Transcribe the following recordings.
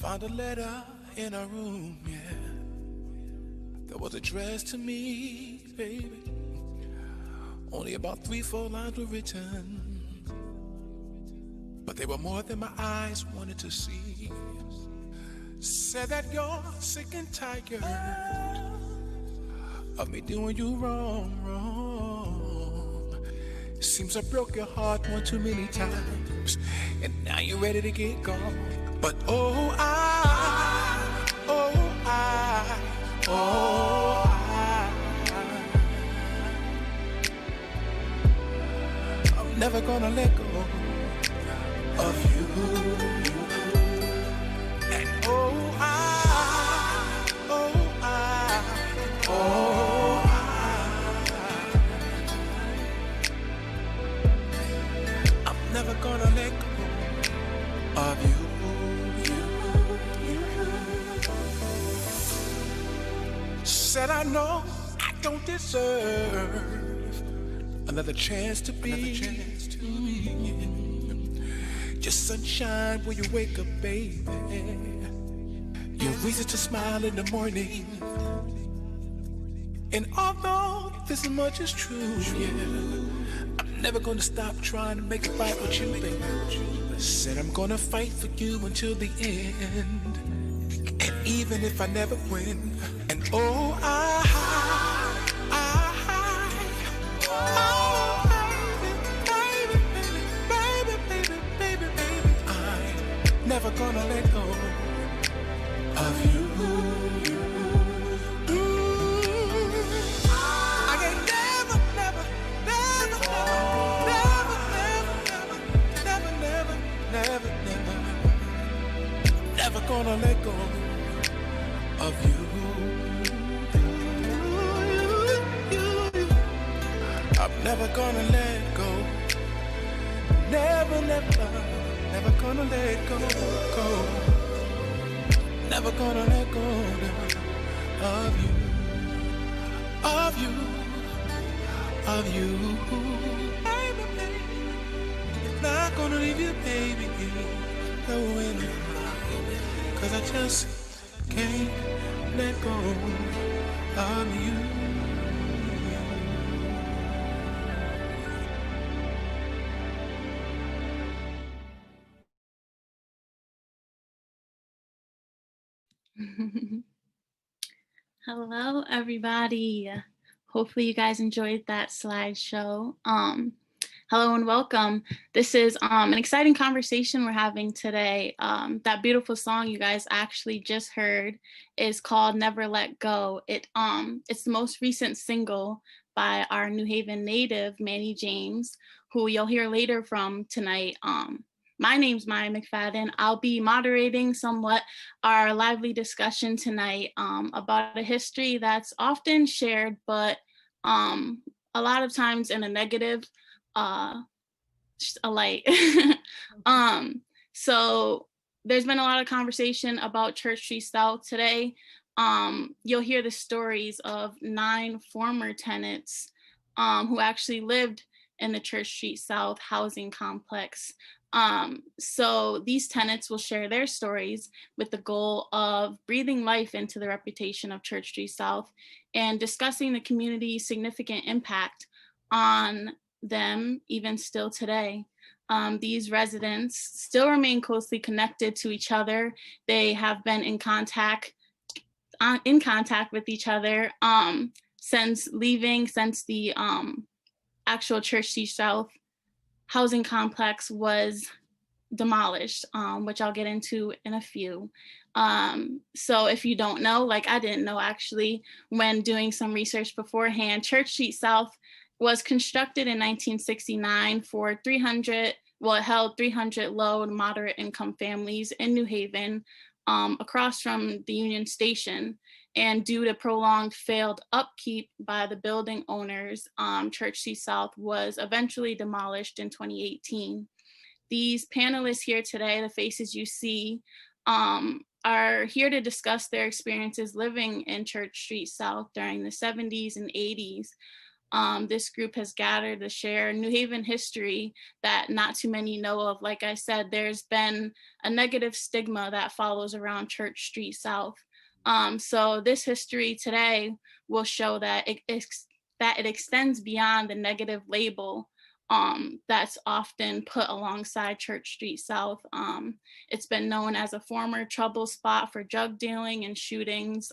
Found a letter in a room, yeah, that was addressed to me, baby. Only about 3, 4 lines were written, but they were more than my eyes wanted to see. Said that you're sick and tired of me doing you wrong, wrong. Seems I broke your heart one too many times, and now you're ready to get gone. But I'm never gonna let go of you. And I'm never gonna let go of you. Said I know I don't deserve another chance to be. Just sunshine when you wake up, baby. Your reason to smile in the morning. And although this much is true, yeah, I'm never gonna stop trying to make it right with you, baby. Said I'm gonna fight for you until the end. And even if I never win, and I'm never gonna let go of you. I ain't never gonna let go of you. I'm never gonna let go. Never gonna let go. Never gonna let go of you. Of you. Of you. Baby, baby. Not gonna leave you, baby. No way, no. 'Cause I just can't let go of you. Hello, everybody. Hopefully you guys enjoyed that slideshow. Hello and welcome. This is an exciting conversation we're having today. That beautiful song you guys actually just heard is called Never Let Go. It's the most recent single by our New Haven native, Manny James, who you'll hear later from tonight. My name's Maya McFadden. I'll be moderating somewhat our lively discussion tonight about a history that's often shared, but a lot of times in a negative light. So there's been a lot of conversation about Church Street South today. You'll hear the stories of 9 former tenants who actually lived in the Church Street South housing complex. So these tenants will share their stories with the goal of breathing life into the reputation of Church Street South and discussing the community's significant impact on them even still today. These residents still remain closely connected to each other. They have been in contact with each other since the actual Church Street South housing complex was demolished, which I'll get into in a few. So if you don't know, like I didn't know actually, when doing some research beforehand, Church Street South was constructed in 1969 for 300, well, it held 300 low and moderate income families in New Haven, across from the Union Station. And due to prolonged failed upkeep by the building owners, Church Street South was eventually demolished in 2018. These panelists here today, the faces you see, are here to discuss their experiences living in Church Street South during the 70s and 80s. This group has gathered to share New Haven history that not too many know of. Like I said, there's been a negative stigma that follows around Church Street South. So this history today will show that it extends beyond the negative label that's often put alongside Church Street South. It's been known as a former trouble spot for drug dealing and shootings.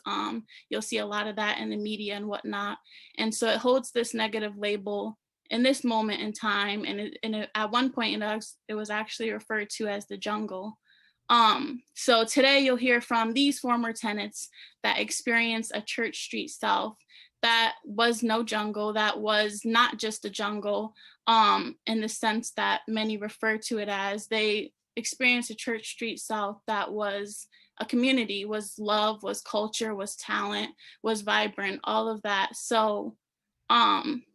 You'll see a lot of that in the media and whatnot. And so it holds this negative label in this moment in time. And at one point, it was actually referred to as the jungle. So today you'll hear from these former tenants that experienced a Church Street South that was no jungle, that was not just a jungle, in the sense that many refer to it as. They experienced a Church Street South that was a community, was love, was culture, was talent, was vibrant, all of that. So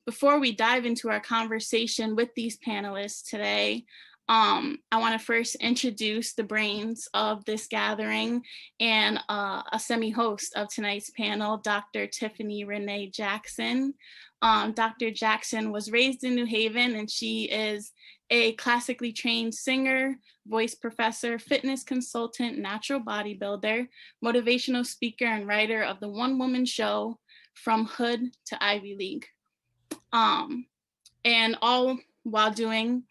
before we dive into our conversation with these panelists today, I want to first introduce the brains of this gathering and a semi-host of tonight's panel, Dr. Tiffany Renee Jackson. Dr. Jackson was raised in New Haven, and she is a classically trained singer, voice professor, fitness consultant, natural bodybuilder, motivational speaker, and writer of the one-woman show From Hood to Ivy League. And all while doing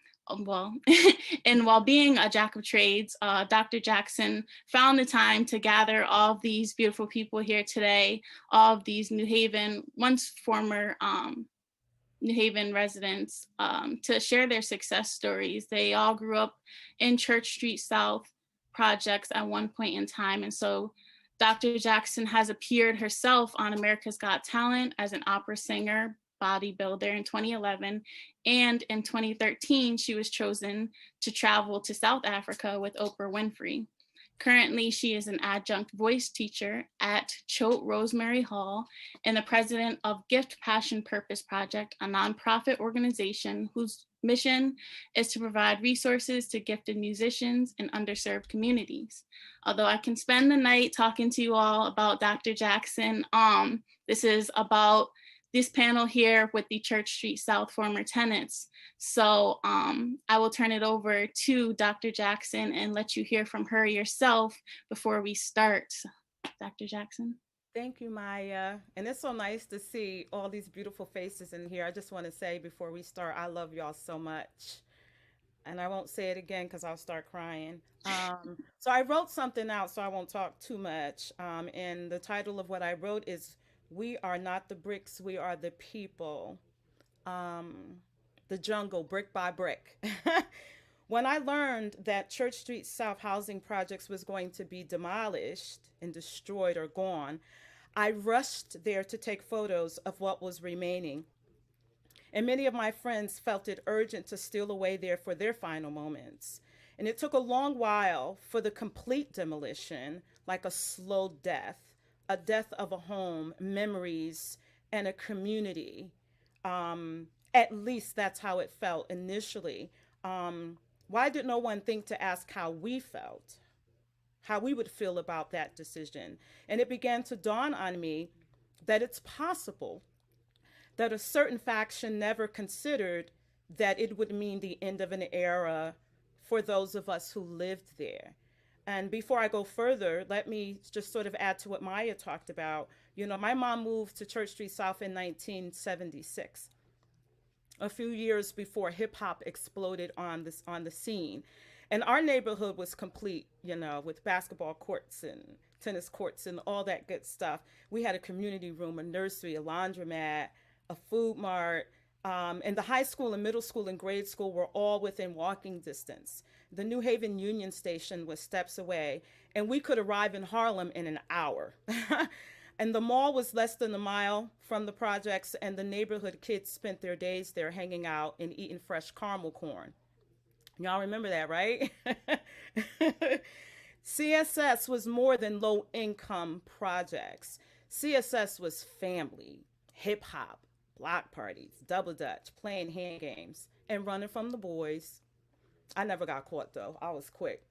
and while being a jack of trades, Dr. Jackson found the time to gather all of these beautiful people here today, all of these New Haven, once former New Haven residents, to share their success stories. They all grew up in Church Street South projects at one point in time. And so Dr. Jackson has appeared herself on America's Got Talent as an opera singer, bodybuilder in 2011, and in 2013 she was chosen to travel to South Africa with Oprah Winfrey. Currently, she is an adjunct voice teacher at Choate Rosemary Hall and the president of Gift Passion Purpose Project, a nonprofit organization whose mission is to provide resources to gifted musicians in underserved communities. Although I can spend the night talking to you all about Dr. Jackson, this is about this panel here with the Church Street South former tenants. So I will turn it over to Dr. Jackson and let you hear from her yourself before we start. Dr. Jackson. Thank you, Maya. And it's so nice to see all these beautiful faces in here. I just want to say before we start, I love y'all so much. And I won't say it again because I'll start crying. So I wrote something out, so I won't talk too much. And the title of what I wrote is "We Are Not the Bricks, We Are the People." The jungle, brick by brick. When I learned that Church Street South housing projects was going to be demolished and destroyed or gone, I rushed there to take photos of what was remaining. And many of my friends felt it urgent to steal away there for their final moments. And it took a long while for the complete demolition, like a slow death, a death of a home, memories, and a community. At least that's how it felt initially. Why did no one think to ask how we felt, how we would feel about that decision? And it began to dawn on me that it's possible that a certain faction never considered that it would mean the end of an era for those of us who lived there. And before I go further, let me just sort of add to what Maya talked about. You know, my mom moved to Church Street South in 1976, a few years before hip hop exploded on the scene. And our neighborhood was complete, you know, with basketball courts and tennis courts and all that good stuff. We had a community room, a nursery, a laundromat, a food mart, and the high school and middle school and grade school were all within walking distance. The New Haven Union Station was steps away, and we could arrive in Harlem in an hour. And the mall was less than a mile from the projects, and the neighborhood kids spent their days there hanging out and eating fresh caramel corn. Y'all remember that, right? CSS was more than low-income projects. CSS was family, hip-hop, block parties, double dutch, playing hand games, and running from the boys. I never got caught, though. I was quick.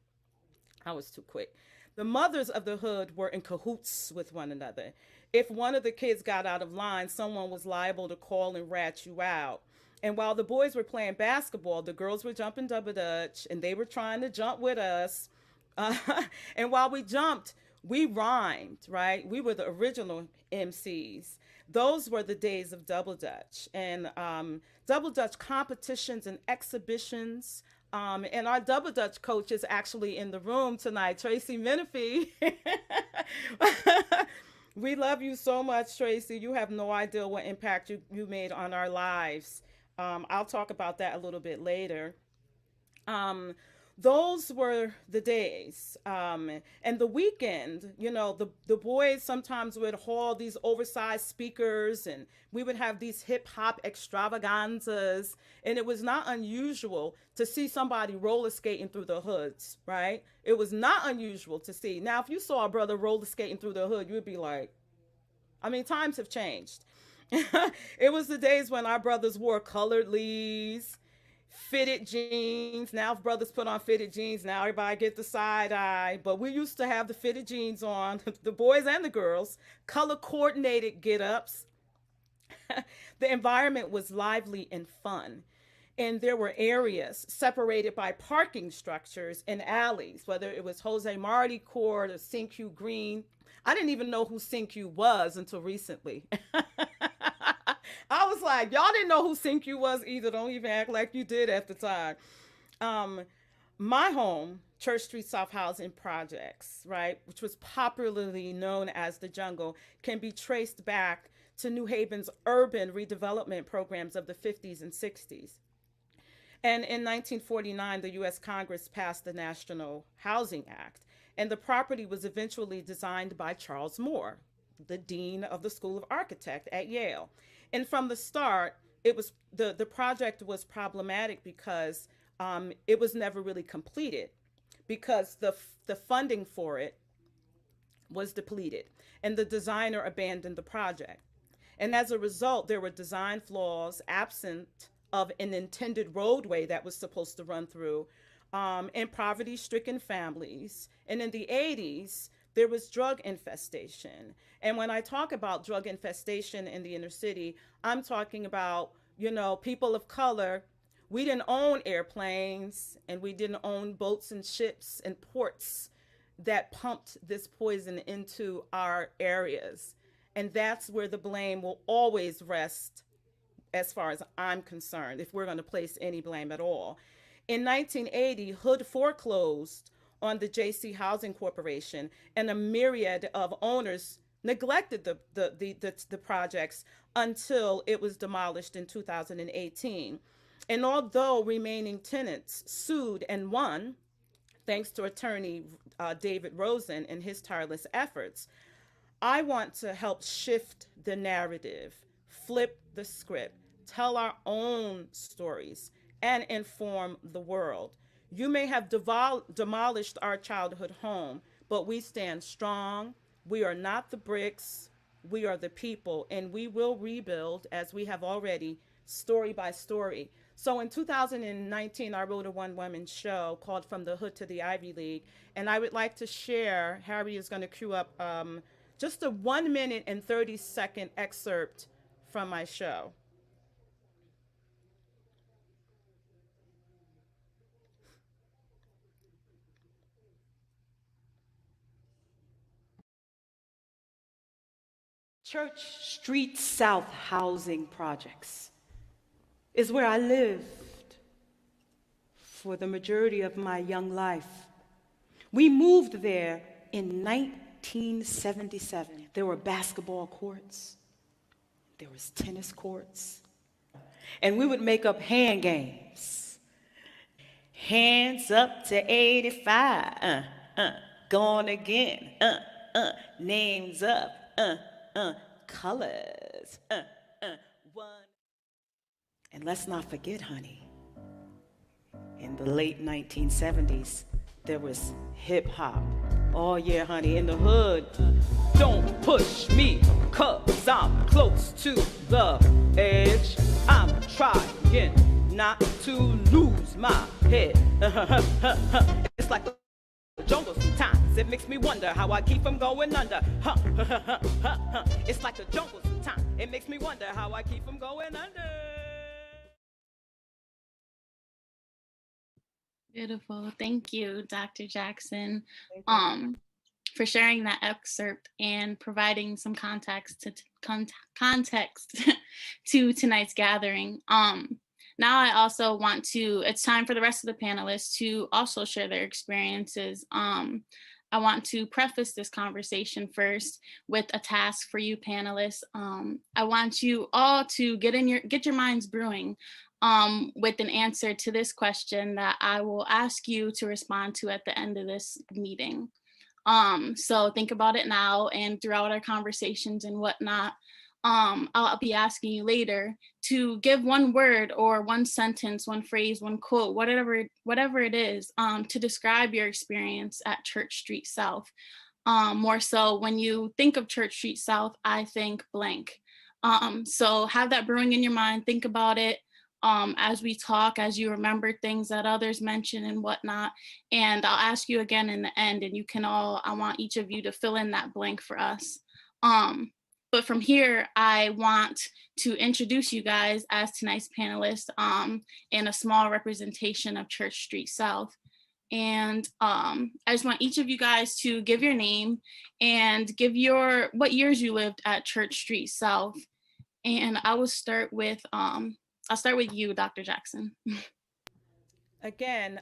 I was too quick. The mothers of the hood were in cahoots with one another. If one of the kids got out of line, someone was liable to call and rat you out. And while the boys were playing basketball, the girls were jumping double dutch and they were trying to jump with us. Uh, and while we jumped, we rhymed, right? We were the original MCs. Those were the days of double dutch and double dutch competitions and exhibitions. And our double dutch coach is actually in the room tonight, Tracy Menifee. We love you so much, Tracy. You have no idea what impact you made on our lives. I'll talk about that a little bit later. Those were the days. And the weekend, you know, the boys sometimes would haul these oversized speakers and we would have these hip hop extravaganzas. And it was not unusual to see somebody roller skating through the hoods, right? It was not unusual to see. Now, if you saw a brother roller skating through the hood, you would be like, I mean, times have changed. It was the days when our brothers wore colored leaves, fitted jeans. Now if brothers put on fitted jeans, now everybody get the side eye. But we used to have the fitted jeans on, the boys and the girls, color coordinated get-ups. The environment was lively and fun. And there were areas separated by parking structures and alleys, whether it was Jose Marti Court or Cinque Green. I didn't even know who Cinque was until recently. I was like, y'all didn't know who Cinque was either. Don't even act like you did at the time. My home, Church Street South Housing Projects, right, which was popularly known as the Jungle, can be traced back to New Haven's urban redevelopment programs of the 50s and 60s. And in 1949, the U.S. Congress passed the National Housing Act, and the property was eventually designed by Charles Moore, the dean of the School of Architecture at Yale. And from the start, it was the project was problematic because it was never really completed because the funding for it was depleted and the designer abandoned the project. And as a result, there were design flaws absent of an intended roadway that was supposed to run through, and poverty-stricken families. And in the 80s, there was drug infestation. And when I talk about drug infestation in the inner city, I'm talking about, you know, people of color. We didn't own airplanes and we didn't own boats and ships and ports that pumped this poison into our areas. And that's where the blame will always rest, as far as I'm concerned, if we're going to place any blame at all. In 1980, Hood foreclosed on the JC Housing Corporation, and a myriad of owners neglected the projects until it was demolished in 2018. And although remaining tenants sued and won, thanks to attorney David Rosen and his tireless efforts, I want to help shift the narrative, flip the script, tell our own stories, and inform the world. You may have demolished our childhood home, but we stand strong. We are not the bricks. We are the people, and we will rebuild, as we have already, story by story. So in 2019, I wrote a one-woman show called From the Hood to the Ivy League, and I would like to share, Harry is going to cue up just a 1 minute and 30-second excerpt from my show. Church Street South Housing Projects is where I lived for the majority of my young life. We moved there in 1977. There were basketball courts, there was tennis courts, and we would make up hand games. Hands up to 85, gone again, names up, colors, one. And let's not forget, honey, in the late 1970s, there was hip hop. Oh yeah, honey, in the hood. Don't push me, 'cause I'm close to the edge. I'm trying not to lose my head. It's like the jungle sometimes. times. It makes me wonder how I keep from going under. Huh, huh, huh, huh, huh, huh. It's like the jungle sometimes. It makes me wonder how I keep from going under. Beautiful. Thank you, Dr. Jackson, Thank you. for sharing that excerpt and providing some context to tonight's gathering. Now I also want to, it's time for the rest of the panelists to also share their experiences. I want to preface this conversation first with a task for you panelists. I want you all to get your minds brewing with an answer to this question that I will ask you to respond to at the end of this meeting. So think about it now and throughout our conversations and whatnot. I'll be asking you later to give one word or one sentence, one phrase, one quote, whatever it is, to describe your experience at Church Street South. More so when you think of Church Street South, I think blank. So have that brewing in your mind, think about it as we talk, as you remember things that others mention and whatnot. And I'll ask you again in the end, and I want each of you to fill in that blank for us. But from here, I want to introduce you guys as tonight's panelists in a small representation of Church Street South. And I just want each of you guys to give your name and give what years you lived at Church Street South. And I will start with, I'll start with you, Dr. Jackson. Again,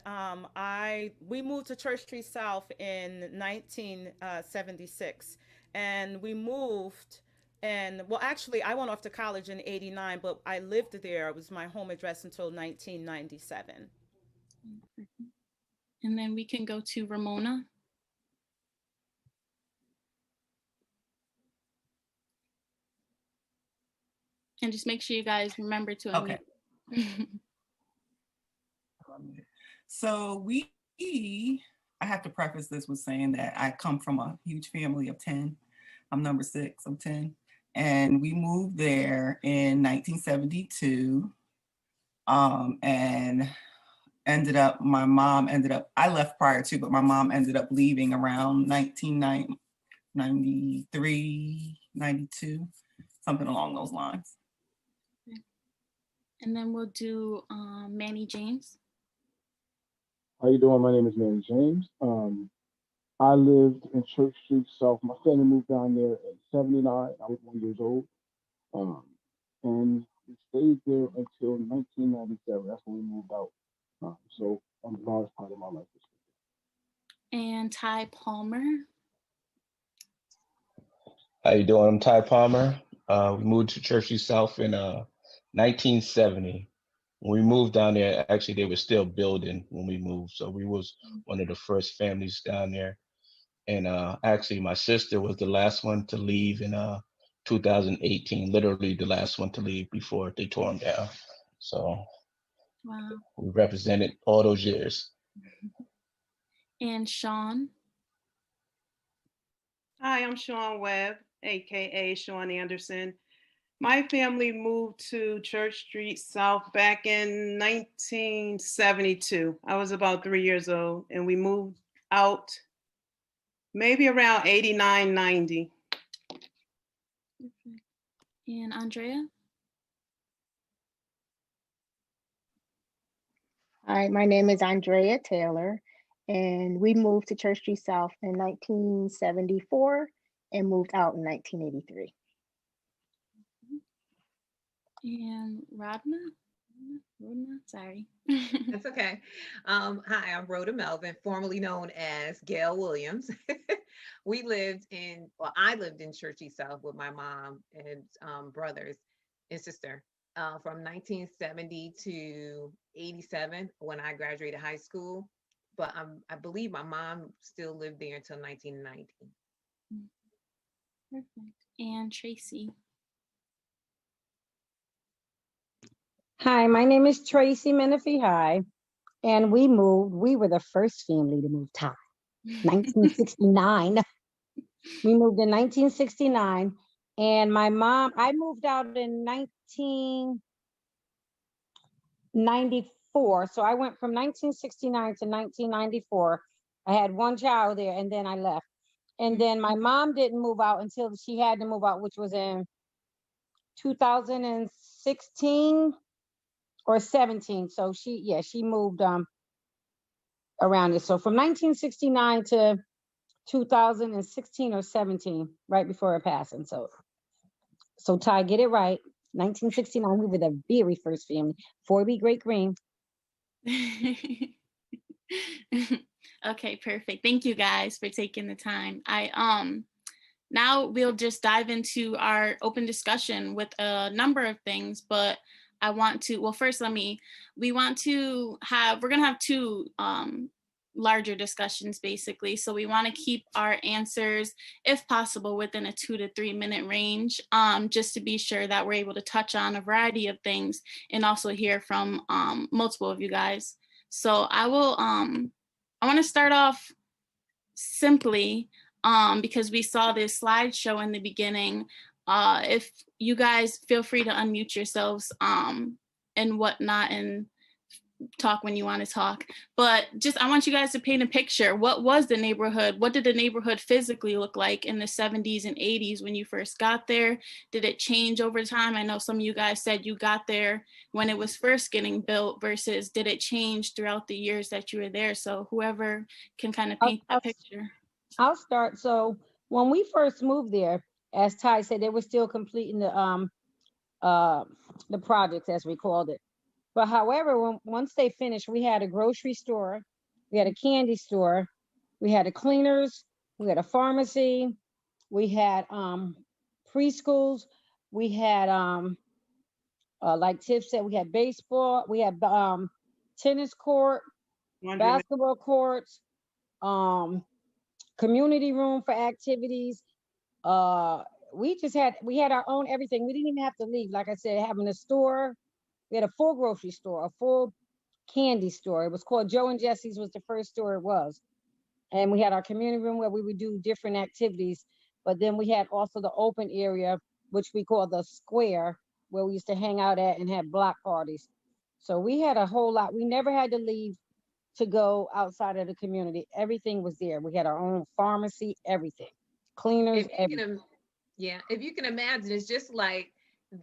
we moved to Church Street South in 1976, and we moved. And well, actually, I went off to college in '89, but I lived there. It was my home address until 1997. And then we can go to Ramona. And just make sure you guys remember to unmute. Okay. So I have to preface this with saying that I come from a huge family of 10. I'm number 6 of 10. And we moved there in 1972. And I left prior to, but my mom ended up leaving around 1993, 92, something along those lines. And then we'll do Manny James. How you doing? My name is Manny James. I lived in Church Street South. My family moved down there in '79. I was 1 year old. And we stayed there until 1997. That's when we moved out. So I'm the largest part of my life. And Ty Palmer. How you doing? I'm Ty Palmer. We moved to Church Street South in 1970. When we moved down there, actually they were still building when we moved. So we was one of the first families down there. And actually my sister was the last one to leave in 2018, literally the last one to leave before they tore them down. So wow. We represented all those years. And Sean. Hi, I'm Sean Webb, AKA Sean Anderson. My family moved to Church Street South back in 1972. I was about 3 years old, and we moved out maybe around 89, 90. And Andrea? Hi, my name is Andrea Taylor, and we moved to Church Street South in 1974 and moved out in 1983. And Rodna, sorry. That's okay. Hi, I'm Rhoda Melvin, formerly known as Gail Williams. I lived in Church Street South with my mom and brothers and sister from 1970 to 87 when I graduated high school. But I believe my mom still lived there until 1990. Perfect. And Tracy. Hi, my name is Tracy Menifee High, and we were the first family to move to 1969. We moved in 1969, and I moved out in 1994. So I went from 1969 to 1994. I had one child there and then I left. And then my mom didn't move out until she had to move out, which was in 2016 or 17. So she moved around it. So from 1969 to 2016 or 17, right before her passing. So Ty, get it right. 1969, we were the very first family. 4B Great Green. Okay, perfect. Thank you guys for taking the time. Now we'll just dive into our open discussion with a number of things, but I want to, well, first we're going to have two larger discussions basically. So we want to keep our answers, if possible, within a 2 to 3 minute range, just to be sure that we're able to touch on a variety of things and also hear from multiple of you guys. So I want to start off simply because we saw this slideshow in the beginning. If you guys feel free to unmute yourselves and whatnot and talk when you want to talk, but I want you guys to paint a picture. What was the neighborhood? What did the neighborhood physically look like in the 70s and 80s when you first got there? Did it change over time? I know some of you guys said you got there when it was first getting built versus did it change throughout the years that you were there? So whoever can kind of paint that picture. I'll start. So when we first moved there, as Ty said, they were still completing the projects, as we called it. But however, once they finished, we had a grocery store, we had a candy store, we had a cleaners, we had a pharmacy, we had preschools, we had like Tiff said, we had baseball, we had tennis court, basketball courts, community room for activities. We had our own everything. We didn't even have to leave. Like I said, having a store. We had a full grocery store, a full candy store. It was called Joe and Jesse's, was the first store it was. And we had our community room where we would do different activities. But then we had also the open area, which we call the square, where we used to hang out at and have block parties. So we had a whole lot. We never had to leave to go outside of the community. Everything was there. We had our own pharmacy, everything. Cleaners, everything. If you can imagine, it's just like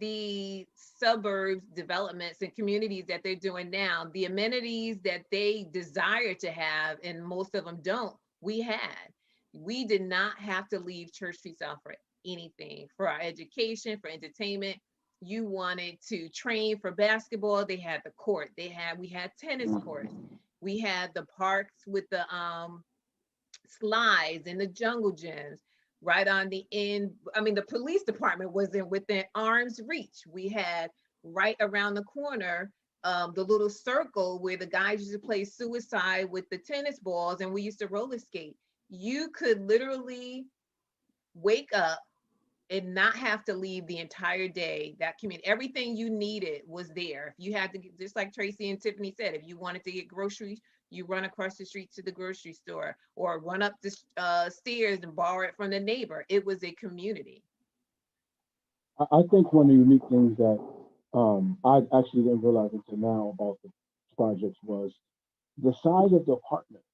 the suburbs developments and communities that they're doing now. The amenities that they desire to have, and most of them don't, we had. We did not have to leave Church Street South for anything, for our education, for entertainment. You wanted to train for basketball, they had the court. We had tennis courts. We had the parks with the slides and the jungle gyms. Right on the end, I mean, the police department was within arm's reach. We had right around the corner, the little circle where the guys used to play suicide with the tennis balls, and we used to roller skate. You could literally wake up and not have to leave the entire day. That community, everything you needed was there. You had to, just like Tracy and Tiffany said, if you wanted to get groceries, you run across the street to the grocery store or run up the stairs and borrow it from the neighbor. It was a community. I think one of the unique things that I actually didn't realize until now about the projects was the size of the apartment.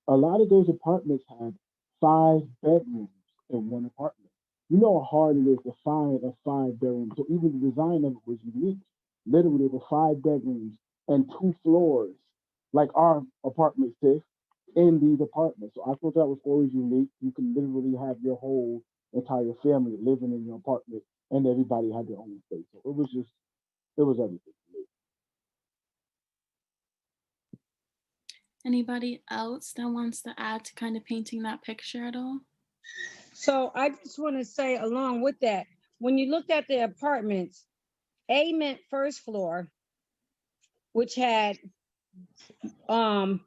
A lot of those apartments had 5 bedrooms in one apartment. You know how hard it is to find a 5-bedroom. So even the design of it was unique. Literally, there were 5 bedrooms and 2 floors, like our apartment sits in these apartments. So I thought that was always unique. You can literally have your whole entire family living in your apartment, and everybody had their own space. So it was everything to me. Anybody else that wants to add to kind of painting that picture at all? So I just want to say along with that, when you looked at the apartments, A meant first floor, which had 3,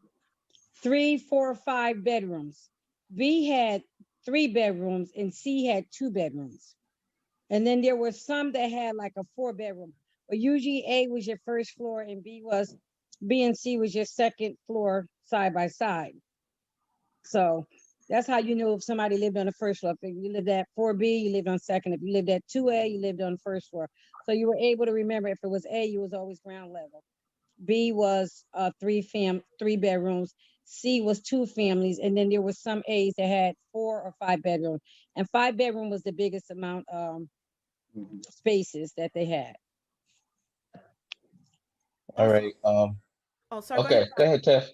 4, 5 bedrooms. B had 3 bedrooms and C had 2 bedrooms. And then there were some that had like a 4-bedroom. But usually A was your first floor and B and C was your second floor side by side. So that's how you know if somebody lived on the first floor. If you lived at 4B, you lived on second. If you lived at 2A, you lived on the first floor. So you were able to remember if it was A, you was always ground level. B was 3 bedrooms. C was 2 families, and then there was some A's that had 4 or 5 bedrooms, and 5 bedroom was the biggest amount spaces that they had. All right. Oh, sorry. Okay, go ahead, Tiff.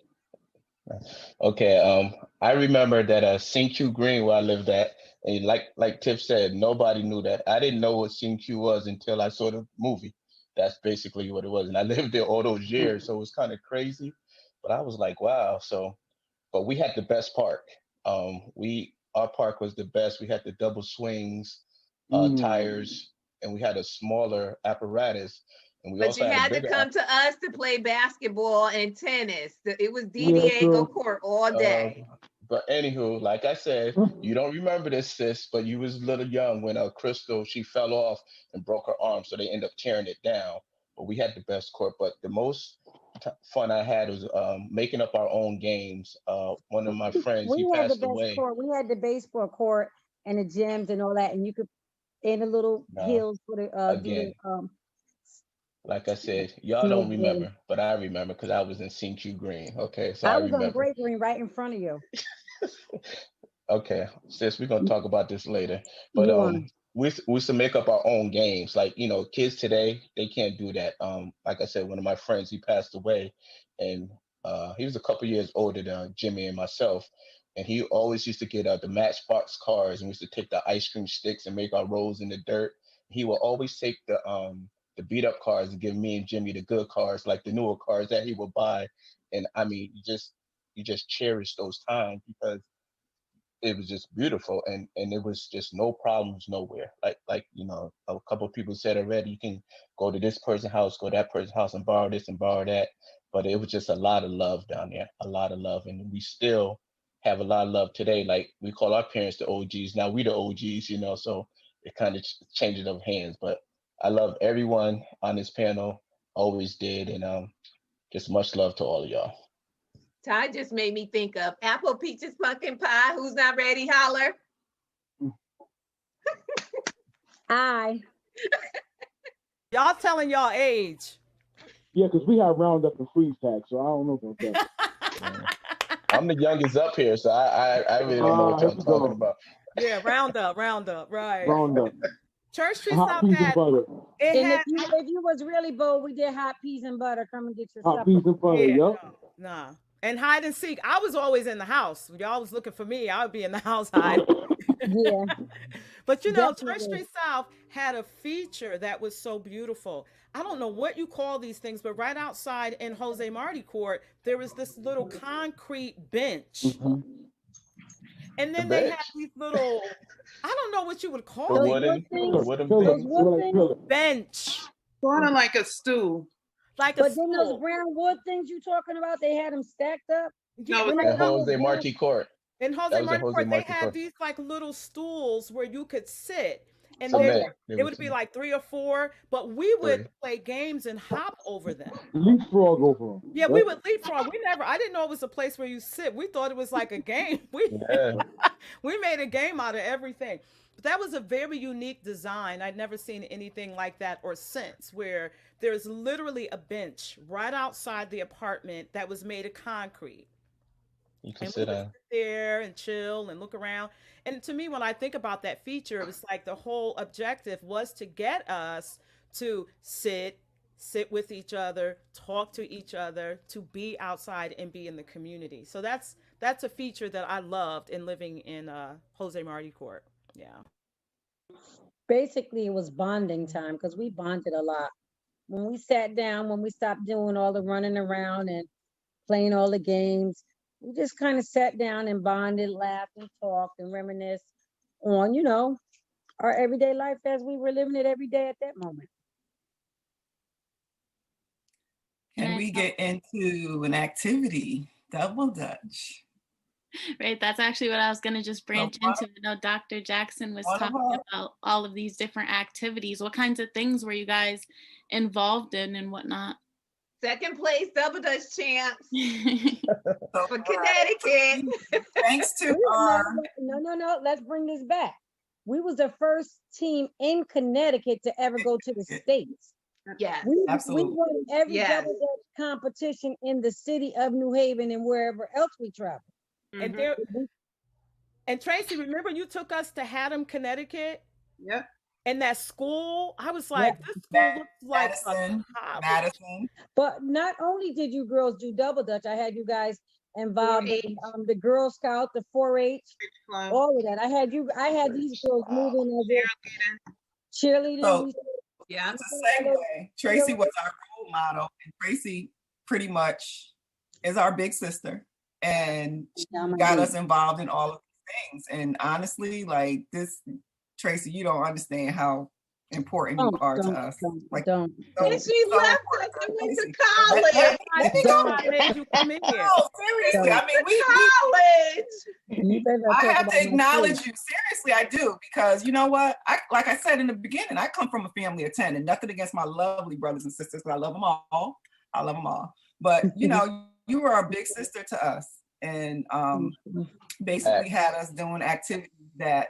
Okay, I remember that CQ Green where I lived at, and like Tiff said, nobody knew that. I didn't know what CQ was until I saw the movie. That's basically what it was. And I lived there all those years, so it was kind of crazy. But I was like, wow. So, but we had the best park. Our park was the best. We had the double swings, tires, and we had a smaller apparatus. And we But also you had to bigger come to us to play basketball and tennis. It was Diego Court all day. But anywho, like I said, you don't remember this, sis, but you was a little young when Crystal, she fell off and broke her arm, so they ended up tearing it down. But we had the best court. But the most fun I had was making up our own games. One of my friends, he passed away. Court. We had the baseball court and the gyms and all that, and you could in the little hills for the like I said, y'all don't remember, but I remember because I was in CQ Green. Okay, so I was remember. on Great Green right in front of you. Okay, sis, we're gonna talk about this later. But we used to make up our own games. Like, kids today, they can't do that. Like I said, one of my friends, he passed away, and he was a couple years older than Jimmy and myself. And he always used to get the Matchbox cars, and we used to take the ice cream sticks and make our rolls in the dirt. He would always take the beat up cars and give me and Jimmy the good cars, like the newer cars that he would buy. And I mean, you just cherish those times because it was just beautiful, and it was just no problems nowhere. Like a couple of people said already, you can go to this person's house, go to that person's house and borrow this and borrow that. But it was just a lot of love down there, a lot of love. And we still have a lot of love today. Like we call our parents the OGs. Now we the OGs, so it kind of changes of hands. But I love everyone on this panel, always did, and just much love to all of y'all. Ty just made me think of apple, peaches, pumpkin pie. Who's not ready? Holler. Y'all telling y'all age. Yeah, because we have Roundup and freeze tag, so I don't know about that. I'm the youngest up here, so I really don't know what y'all talking about. Yeah, Roundup, right. Roundup. Church Street Hot South peas had, and butter. If you was really bold, we did hot peas and butter. Come and get your hot supper. Peas and butter, Nah. And hide and seek. I was always in the house. Y'all was looking for me. I would be in the house hiding. Yeah. But Definitely. Church Street South had a feature that was so beautiful. I don't know what you call these things, but right outside in Jose Marti Court, there was this little concrete bench. Mm-hmm. And then they had these little, I don't know what you would call it. Bench. Sort of like a stool. Like but then those brown wood things you talking about, they had them stacked up. No, in Jose Marti Court. In Jose Marti Court, they had these like little stools where you could sit. And then it would be like 3 or 4, but we would play games and hop over them. Leapfrog over them. Yeah, we would leapfrog. I didn't know it was a place where you sit. We thought it was like a game. We made a game out of everything. But that was a very unique design. I'd never seen anything like that or since, where there's literally a bench right outside the apartment that was made of concrete. You can sit there and chill and look around. And to me, when I think about that feature, it was like the whole objective was to get us to sit with each other, talk to each other, to be outside and be in the community. So that's a feature that I loved in living in Jose Marti Court. Yeah. Basically, it was bonding time because we bonded a lot. When we sat down, when we stopped doing all the running around and playing all the games, we just kind of sat down and bonded, laughed and talked and reminisced on, our everyday life as we were living it every day at that moment. Can we get into an activity, double dutch? Right, that's actually what I was going to just branch into. I know Dr. Jackson was talking about all of these different activities. What kinds of things were you guys involved in and whatnot? Second place double dutch champs for Connecticut. Thanks to No, let's bring this back. We was the first team in Connecticut to ever go to the States. Yes. We Absolutely. won every Yes. double dutch competition in the city of New Haven and wherever else we travel. And Mhm. there, and Tracy, remember you took us to Haddam, Connecticut, Yep. and that school? I was Yeah. like, this school looks like a Madison, college. Madison. But not only did you girls do double dutch, I had you guys involved in 4-H. the Girl Scout, the 4-H, Club. all of that. I had these girls moving as if cheerleading. So Yeah. it's a segue. Tracy was our role model, and Tracy pretty much is our big sister and got us involved in all of these things. And honestly, like this, Tracy, you don't understand how important you are to us. Like, don't. so- And she so left important. us and went to Tracy, college. let me go. I made you come in here. No, seriously. I mean, we College. You better not I talk have about to my acknowledge food. you. Seriously, I do. Because you know what? Like I said in the beginning, I come from a family of 10, and nothing against my lovely brothers and sisters, but I love them all. I love them all. But you know, you were our big sister to us. And basically had us doing activities that,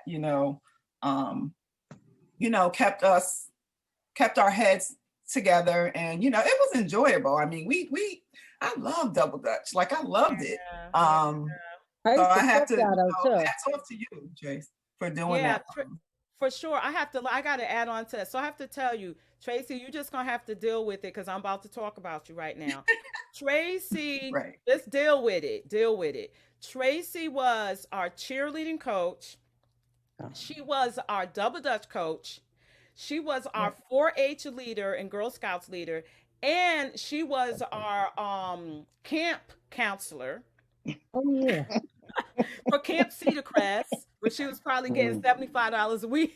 kept our heads together, and it was enjoyable. I mean, I love double dutch. Like I loved it. I So used I to have cook to, that out too. hats off to you, Trace, for doing Yeah, that. for sure. I got to add on to that. So I have to tell you, Tracy, you're just going to have to deal with it because I'm about to talk about you right now. Tracy, Right. let's deal with it. Deal with it. Tracy was our cheerleading coach. She was our double dutch coach. She was our 4-H leader and Girl Scouts leader. And she was our camp counselor Oh yeah. for Camp Cedar Crest, which she was probably getting $75 a week.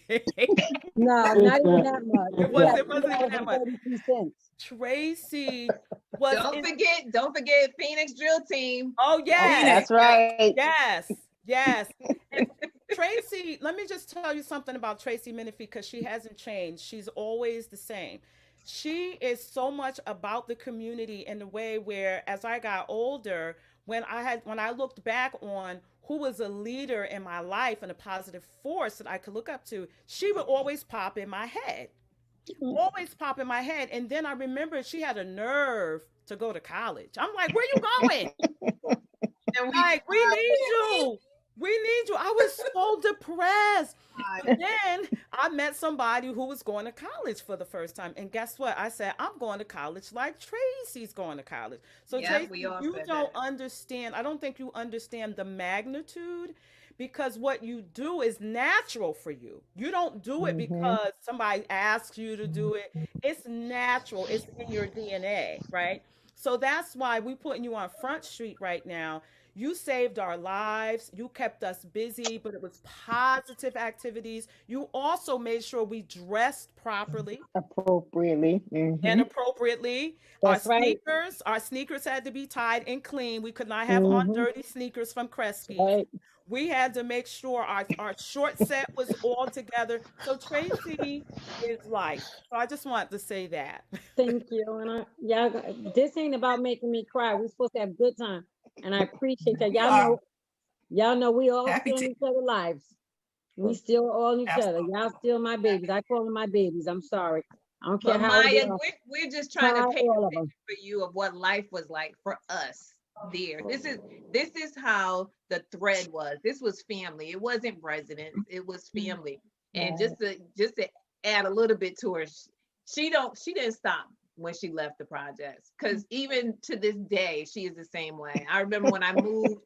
No, not even that much. It wasn't even that much. 33 cents. Tracy was Don't forget Phoenix Drill Team. Oh yes. That's right. Yes. And Tracy, let me just tell you something about Tracy Menifee because she hasn't changed. She's always the same. She is so much about the community in the way where as I got older, when I looked back on who was a leader in my life and a positive force that I could look up to, she would always pop in my head. Always pop in my head. And then I remember she had a nerve to go to college. I'm like, where you going? And we need you. We need you. I was so depressed. And then I met somebody who was going to college for the first time. And guess what? I said, I'm going to college like Tracy's going to college. So Yeah, Tracy, we all you said don't that. understand. I don't think you understand the magnitude because what you do is natural for you. You don't do it because somebody asks you to do it. It's natural. It's in your DNA, right? So that's why we're putting you on Front Street right now. You saved our lives. You kept us busy, but it was positive activities. You also made sure we dressed properly Appropriately. and appropriately. That's right. Our sneakers had to be tied and clean. We could not have on dirty sneakers from Kresge. Right. We had to make sure our short set was all together. So Tracy is life. So I just wanted to say that. Thank you. And this ain't about making me cry. We're supposed to have a good time. And I appreciate that. Y'all know we all Happy still to- in each other's lives. We still all in each other. Absolutely. Y'all still my babies. I call them my babies. I'm sorry. I don't care But how old Maya, they are. we're just trying to Hi, paint all a of 'em. picture for you of what life was like for us there. This is how the thread was. This was family. It wasn't residents. It was family. And just to add a little bit to her, she didn't stop when she left the projects, because even to this day she is the same way. I remember when I moved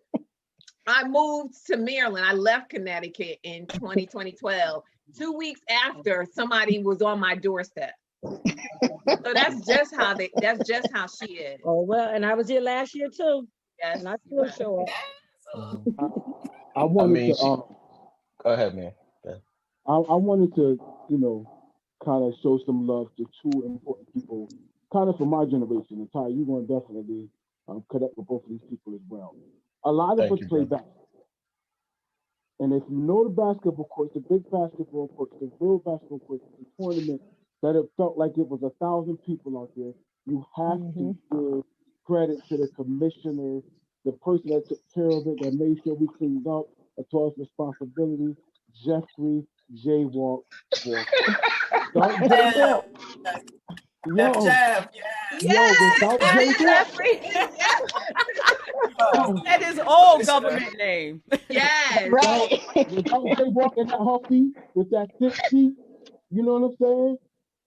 to Maryland. I left Connecticut in 2012. 2 weeks after, somebody was on my doorstep. So that's just how she is. Oh, well, and I was here last year too. Yes. And I still show up. I wanted mean, to Go ahead, man. I wanted to, kind of show some love to two important people, kind of from my generation. And Ty, you're going to definitely connect with both of these people as well. A lot of Thank us you, play brother. basketball. And if you know the basketball courts, the big basketball courts, the real basketball courts, the tournament, that it felt like it was 1,000 people out there, you have to give credit to the commissioner, the person that took care of it, that made sure we cleaned up, that took us responsibility, Jeffrey J. Walk. Chef Yo, Jeff, without Yes, Jacob, Jeffrey. yes. That is old Listen, government name. Yes. without Right. without Jay walking that Huffy with that thick seat, you know what I'm saying?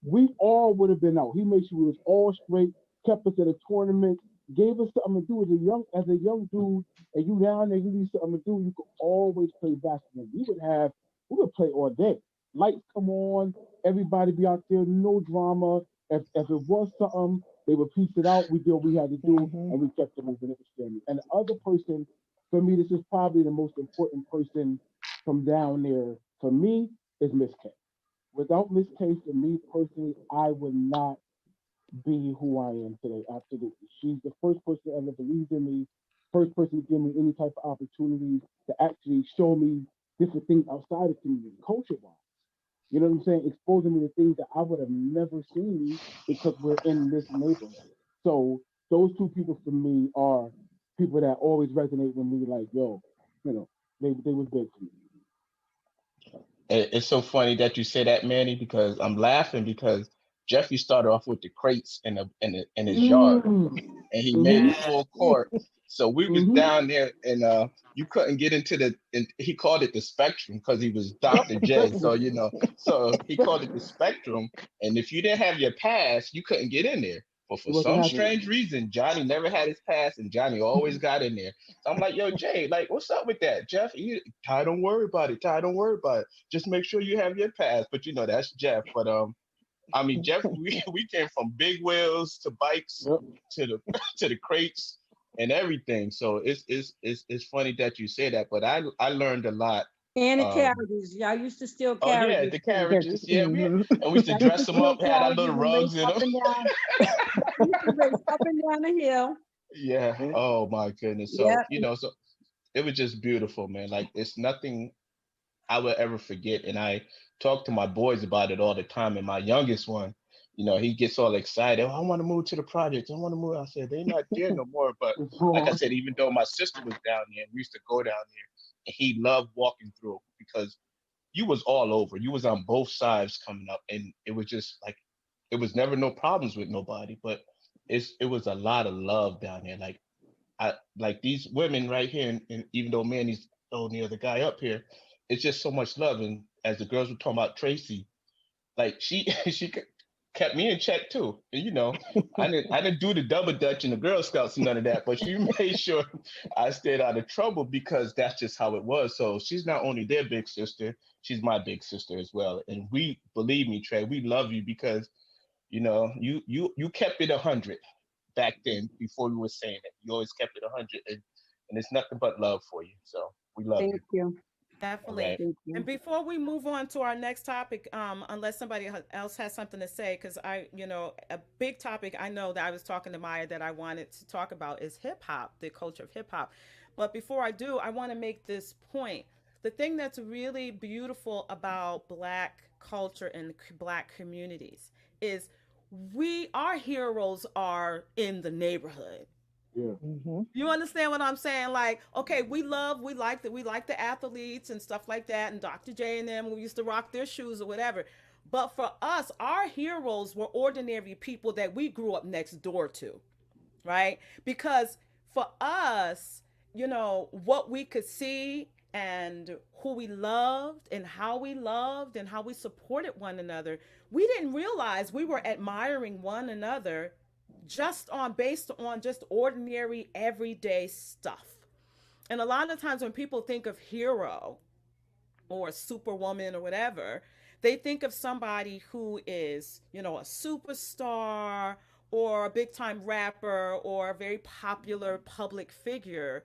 We all would have been out. He made sure we was all straight, kept us at a tournament, gave us something to do as a young dude, and you down there, you need something to do. You could always play basketball. We would play all day. Lights come on, everybody be out there, no drama. If it was something, they would piece it out. We did what we had to do, Mhm. and we kept it moving. It was family. And the other person, for me, this is probably the most important person from down there. For me, is Miss K. Without Miss K, for me personally, I would not be who I am today. Absolutely. She's the first person that ever believed in me, first person to give me any type of opportunities to actually show me different things outside of community, culture wise. You know what I'm saying? Exposing me to things that I would have never seen because we're in this neighborhood. So those two people for me are people that always resonate with me like, yo, they was big for me. It's so funny that you say that, Manny, because I'm laughing because Jeffrey started off with the crates in his yard, Mm. and he made Mm-hmm. the full court. So we was Mm-hmm. down there, and you couldn't get into and he called it the spectrum because he was Dr. J. So so he called it the spectrum. And if you didn't have your pass, you couldn't get in there. But It for wasn't some happening. strange reason, Johnny never had his pass, and Johnny always got in there. So I'm like, yo, Jay, like, what's up with that, Jeff? Ty, don't worry about it. Ty, don't worry about it. Just make sure you have your pass. But that's Jeff. But I mean, Jeff, we came from big wheels to bikes Yep. to the to the crates and everything. So it's funny that you say that, but I learned a lot. And the Um, carriages. Y'all used to steal oh yeah, carriages the too. carriages. Yeah, Mhm. and we used to Y'all used dress to them steal up, had our little carriages and race rugs in up them. and down. We used to race up and down the hill. Yeah. Yep. Oh my goodness. So Yep. so it was just beautiful, man. Like it's nothing I would ever forget. And I talk to my boys about it all the time. And my youngest one, he gets all excited. Oh, I want to move to the project. I want to move. I said, they're not there no more. But like I said, even though my sister was down there, we used to go down there and he loved walking through because you was all over. You was on both sides coming up. And it was just like, it was never no problems with nobody, but it was a lot of love down there. Like these women right here, and even though Manny's the other guy up here, it's just so much love. And as the girls were talking about Tracy, like she she kept me in check too. And I didn't do the double dutch in the Girl Scouts and none of that, but she made sure I stayed out of trouble because that's just how it was. So she's not only their big sister, she's my big sister as well. And we believe me, Trey, we love you because you kept it 100 back then before we were saying it. You always kept it 100, and it's nothing but love for you. So we love Thank you. you. All Definitely. right. Thank And you. before we move on to our next topic, unless somebody else has something to say, because a big topic I know that I was talking to Maya that I wanted to talk about is hip hop, the culture of hip hop. But before I do, I want to make this point. The thing that's really beautiful about Black culture and Black communities is our heroes are in the neighborhood. Yeah. Mhm. You understand what I'm saying? Like, okay, we like the athletes and stuff like that, and Dr. J and them, we used to rock their shoes or whatever. But for us, our heroes were ordinary people that we grew up next door to, right? Because for us, what we could see and who we loved and how we supported one another, we didn't realize we were admiring one another just on based on just ordinary everyday stuff. And a lot of times when people think of hero or superwoman or whatever, they think of somebody who is, a superstar or a big time rapper or a very popular public figure.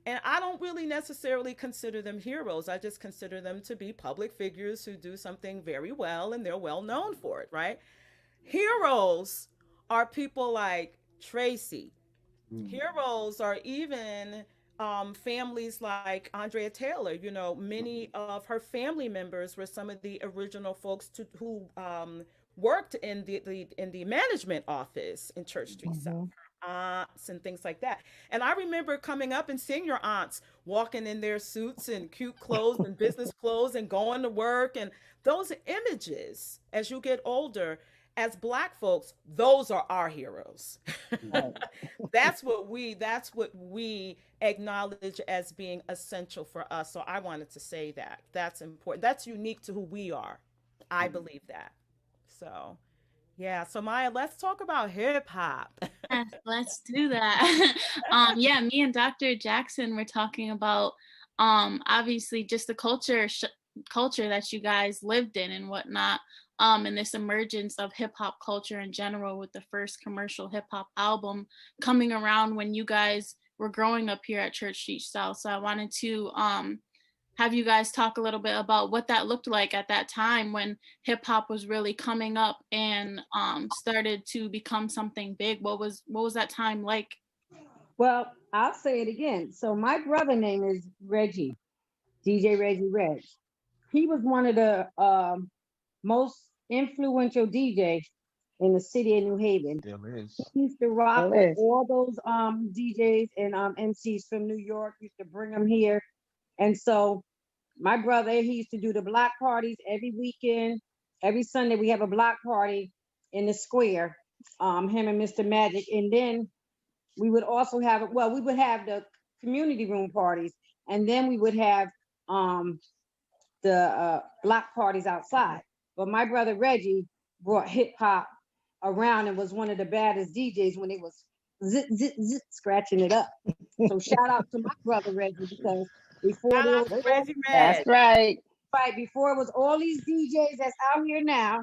And I don't really necessarily consider them heroes. I just consider them to be public figures who do something very well and they're well known for it, right? Heroes are people like Tracy. Mm. Heroes are even families like Andrea Taylor. Many of her family members were some of the original folks who worked in the management office in Church Street South. Mhm. Aunts and things like that. And I remember coming up and seeing your aunts walking in their suits and cute clothes and business clothes and going to work. And those images as you get older. as Black folks, those are our heroes. Right. That's what we acknowledge as being essential for us. So I wanted to say that. That's important. That's unique to who we are. I believe that. So yeah, so Maya, let's talk about hip hop. Yes, let's do that. Yeah, me and Dr. Jackson were talking about obviously just the culture that you guys lived in and whatnot, and this emergence of hip hop culture in general, with the first commercial hip hop album coming around when you guys were growing up here at Church Street South. So I wanted to have you guys talk a little bit about what that looked like at that time when hip hop was really coming up and started to become something big. What was that time like? Well, I'll say it again. So my brother name is Reggie, DJ Reggie Reg. He was one of the most influential DJs in the city of New Haven. Still is. He used to rock Still with is. all those DJs and MCs from New York. Used to bring them here, and so my brother, he used to do the block parties every weekend. Every Sunday we have a block party in the square. Him and Mr. Magic, and then we would also have we would have the community room parties, and then we would have the block parties outside. But my brother Reggie brought hip hop around and was one of the baddest DJs when it was zit, zit, zit, scratching it up. So shout out to my brother Reggie, because before Shout there out was to Reggie That's Reg. right. right, before it was all these DJs that's out here now,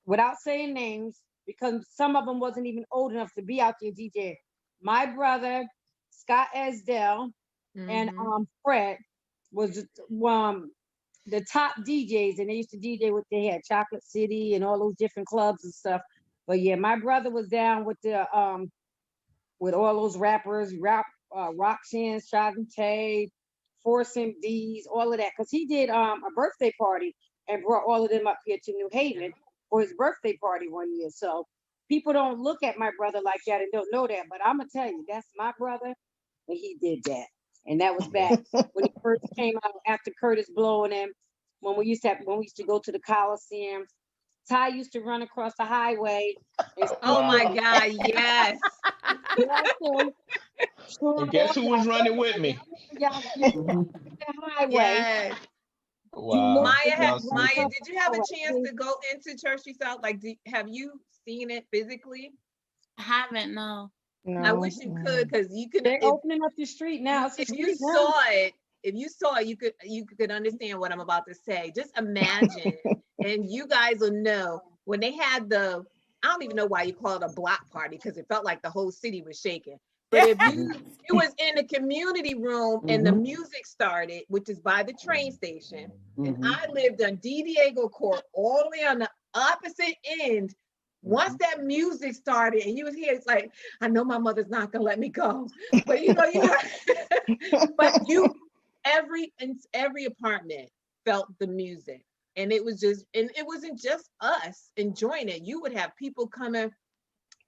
without saying names, because some of them wasn't even old enough to be out there DJ. My brother, Scott Esdell, and Fred was the top DJs, and they used to DJ with, they had Chocolate City and all those different clubs and stuff. But yeah, my brother was down with the with all those rappers, Roxanne, Shantae, Force MDs, all of that, because he did a birthday party and brought all of them up here to New Haven for his birthday party one year. So people don't look at my brother like that and don't know that, but I'm gonna tell you, that's my brother, and he did that. And that was back when he first came out after Curtis Blow and them, when we used to go to the Coliseum. Ty used to run across the highway. Oh my God, yes. And guess who was running with me? The highway. Yes. Wow. Maya, did you have a chance to go into Church Street South? Like, have you seen it physically? I haven't, no. No, I wish you could, because you could. They're opening up the street now. It's a If you street now. saw it, you could understand what I'm about to say. Just imagine, and you guys will know when they had I don't even know why you call it a block party, because it felt like the whole city was shaking. But if it was in the community room and the music started, which is by the train station, and I lived on D. Diego Court, all the way on the opposite end. Once that music started and you was here, it's like, I know my mother's not gonna let me go, but but every apartment felt the music, and it wasn't just us enjoying it. You would have people coming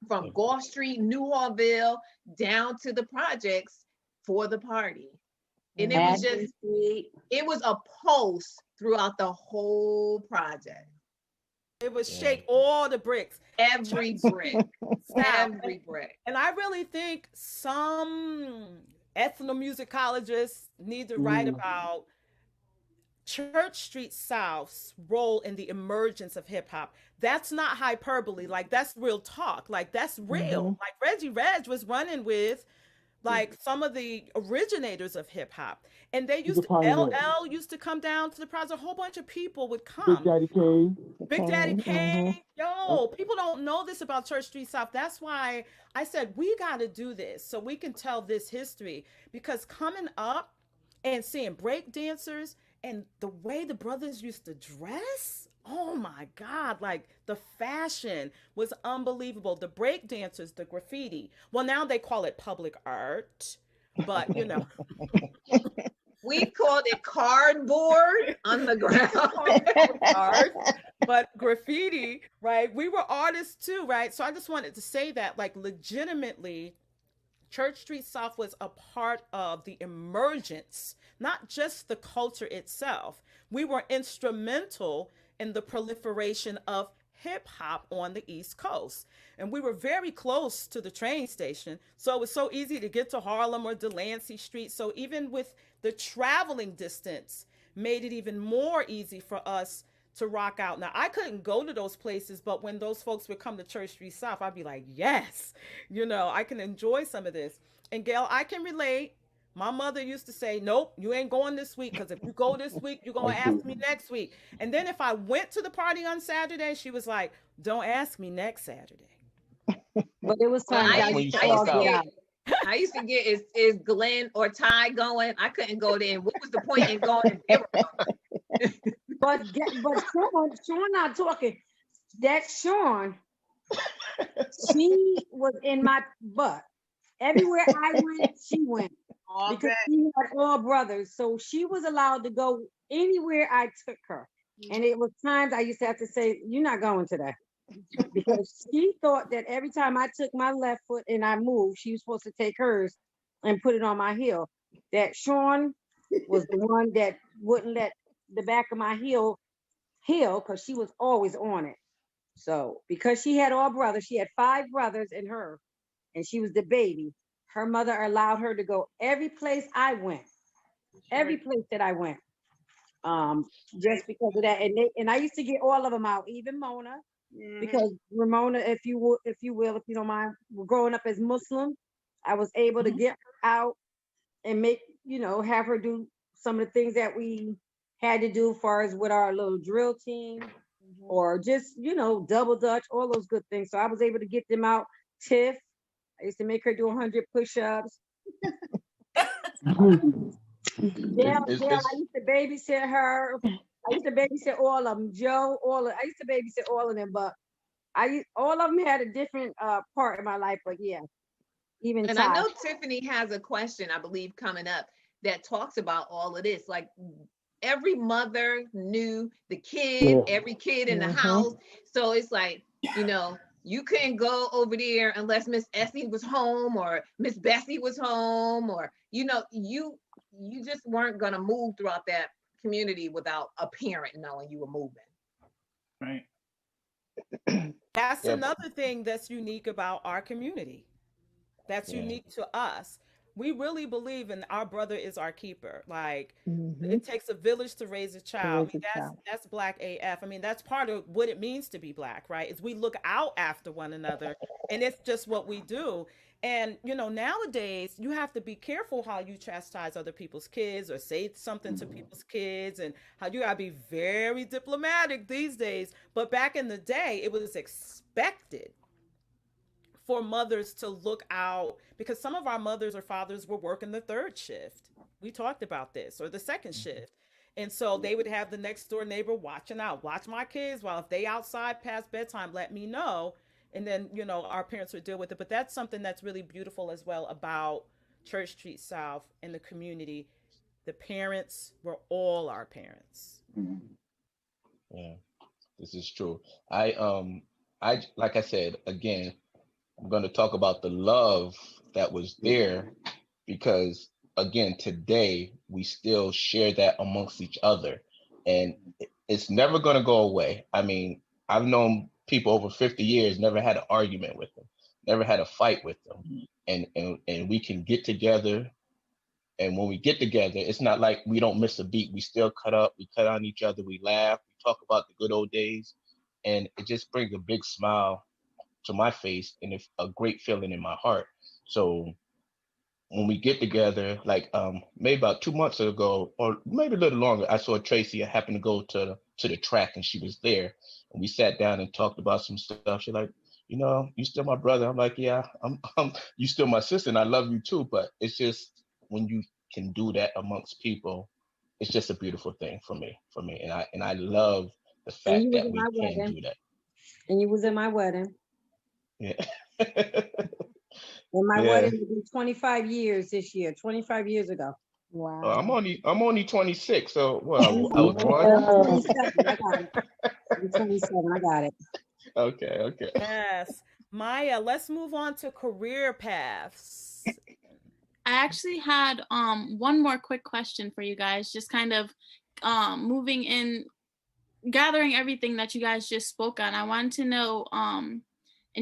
from Gulf Street, Newhallville, down to the projects for the party, and it was a pulse throughout the whole project. It would shake all the bricks. Every brick. Every brick. And I really think some ethnomusicologists need to write about Church Street South's role in the emergence of hip hop. That's not hyperbole. Like, that's real talk. Like, that's real. Like, Reggie Reg was running with like some of the originators of hip hop, and they used to, LL used to come down to the project. A whole bunch of people would come. Big Daddy Kane. Yo, people don't know this about Church Street South. That's why I said we got to do this so we can tell this history, because coming up and seeing break dancers and the way the brothers used to dress, oh my God, like the fashion was unbelievable. The break dancers, the graffiti. Well, now they call it public art, but you know. We called it cardboard on the ground. But graffiti, right? We were artists too, right? So I just wanted to say that, like, legitimately, Church Street South was a part of the emergence, not just the culture itself. We were instrumental in the proliferation of hip hop on the East Coast. And we were very close to the train station. So it was so easy to get to Harlem or Delancey Street. So even with the traveling distance, made it even more easy for us to rock out. Now, I couldn't go to those places, but when those folks would come to Church Street South, I'd be like, yes, I can enjoy some of this. And Gail, I can relate. My mother used to say, nope, you ain't going this week, because if you go this week, you're going to ask me next week. And then if I went to the party on Saturday, she was like, don't ask me next Saturday. But it was Well, time. I used to get, is Glenn or Ty going? I couldn't go there. What was the point in going if they were going? But Sean not talking. That Sean, she was in my butt. Everywhere I went, she went. Because she had all brothers. So she was allowed to go anywhere I took her. And it was times I used to have to say, you're not going today. Because she thought that every time I took my left foot and I moved, she was supposed to take hers and put it on my heel. That Sean was the one that wouldn't let the back of my heel heal, because she was always on it. So because she had all brothers, she had 5 brothers in her, and she was the baby. Her mother allowed her to go every place I went, every place that I went, just because of that. And I used to get all of them out, even Mona, because Ramona, if you will, if you don't mind, growing up as Muslim, I was able to get her out and make, have her do some of the things that we had to do as far as with our little drill team, or just, double dutch, all those good things. So I was able to get them out. Tiff, I used to make her do 100 push-ups. I used to babysit her. I used to babysit all of them. Joe, I used to babysit all of them, but all of them had a different part in my life. But yeah, even and Ty. I know Tiffany has a question, I believe, coming up that talks about all of this. Like, every mother knew the kid, every kid in the house. So it's like, you couldn't go over there unless Miss Essie was home or Miss Bessie was home, or, you just weren't going to move throughout that community without a parent knowing you were moving. Right. That's another thing that's unique about our community. That's unique to us. We really believe in our brother is our keeper. Like, it takes a village to raise a child. That's Black AF. I mean, that's part of what it means to be Black, right? Is we look out after one another, and it's just what we do. And, nowadays you have to be careful how you chastise other people's kids or say something to people's kids, and how you gotta be very diplomatic these days. But back in the day, it was expected for mothers to look out, because some of our mothers or fathers were working the 3rd shift. We talked about this, or the 2nd shift. And so they would have the next door neighbor watching out, watch my kids. While if they outside past bedtime, let me know. And then, our parents would deal with it. But that's something that's really beautiful as well about Church Street South and the community. The parents were all our parents. Yeah, this is true. I like I said, again, I'm going to talk about the love that was there, because again, today we still share that amongst each other, and it's never going to go away. I mean, I've known people over 50 years, never had an argument with them, never had a fight with them. And we can get together. And when we get together, it's not like we don't miss a beat. We still cut up, we cut on each other, we laugh, we talk about the good old days. And it just brings a big smile to my face and a great feeling in my heart. So when we get together, like maybe about 2 months ago, or maybe a little longer, I saw Tracy. I happened to go to the track, and she was there, and we sat down and talked about some stuff. She's like, you still my brother. I'm like, yeah, I'm you still my sister, and I love you too. But it's just, when you can do that amongst people, it's just a beautiful thing for me. And I love the fact that we can do that. And you was in my wedding. Yeah. And my wedding will be 25 years this year, 25 years ago. Wow. I'm only 26, so well, I was born. 27, I got it. I'm 27, I got it. Okay. Yes. Maya, let's move on to career paths. I actually had one more quick question for you guys, just kind of moving in gathering everything that you guys just spoke on, I wanted to know, and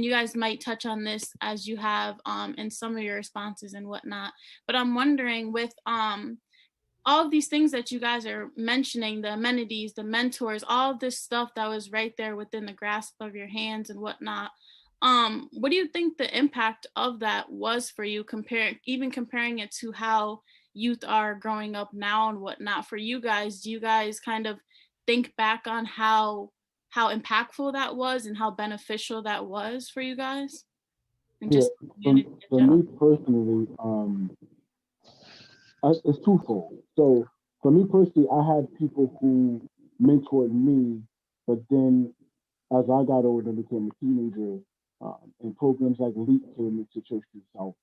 you guys might touch on this as you have in some of your responses and whatnot, but I'm wondering with all of these things that you guys are mentioning, the amenities, the mentors, all of this stuff that was right there within the grasp of your hands and whatnot. What do you think the impact of that was for you, comparing it to how youth are growing up now and whatnot? For you guys, do you guys kind of think back on how impactful that was and how beneficial that was for you guys? And Yeah, just for me personally, it's twofold. So for me personally, I had people who mentored me, but then as I got older and became a teenager, and programs like LEAP came into Church Street South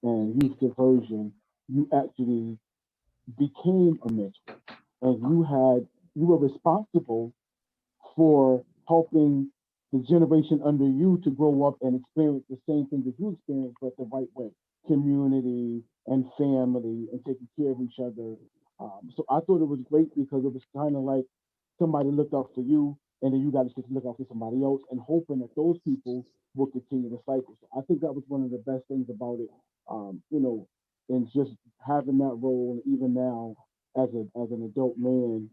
and youth diversion, you actually became a mentor, and you were responsible for helping the generation under you to grow up and experience the same things that you experienced, but the right way. Community and family and taking care of each other. So I thought it was great because it was kind of like somebody looked out for you, and then you got to just look out for somebody else, and hoping that those people will continue the cycle. So I think that was one of the best things about it. And just having that role, even now as an adult man,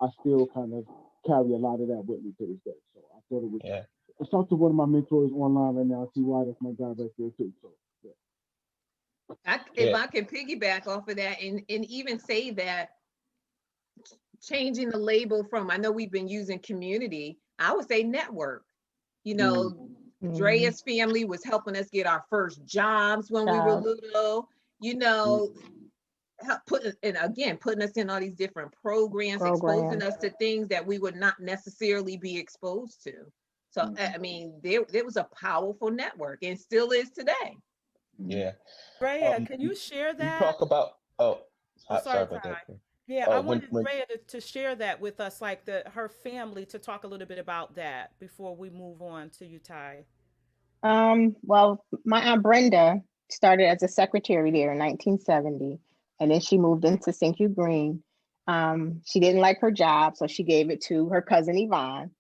I still kind of carry a lot of that with me to this day. So I thought it was. Yeah. I talked to one of my mentors online right now. T.Y., that's my guy right there too. So yeah. If I can piggyback off of that and even say that changing the label from, I know we've been using community, I would say network. You know, Drea's family was helping us get our first jobs when we were little, you know, putting us in all these different programs, exposing us to things that we would not necessarily be exposed to. So, I mean, there was a powerful network and still is today. Yeah. Drea, can you share You that? talk about, Sorry, about Ty. that. Yeah, I wanted when Drea to share that with us, like her family, to talk a little bit about that before we move on to you, Ty. Well, my Aunt Brenda started as a secretary there in 1970, and then she moved into St. Hugh Green. She didn't like her job, so she gave it to her cousin Yvonne.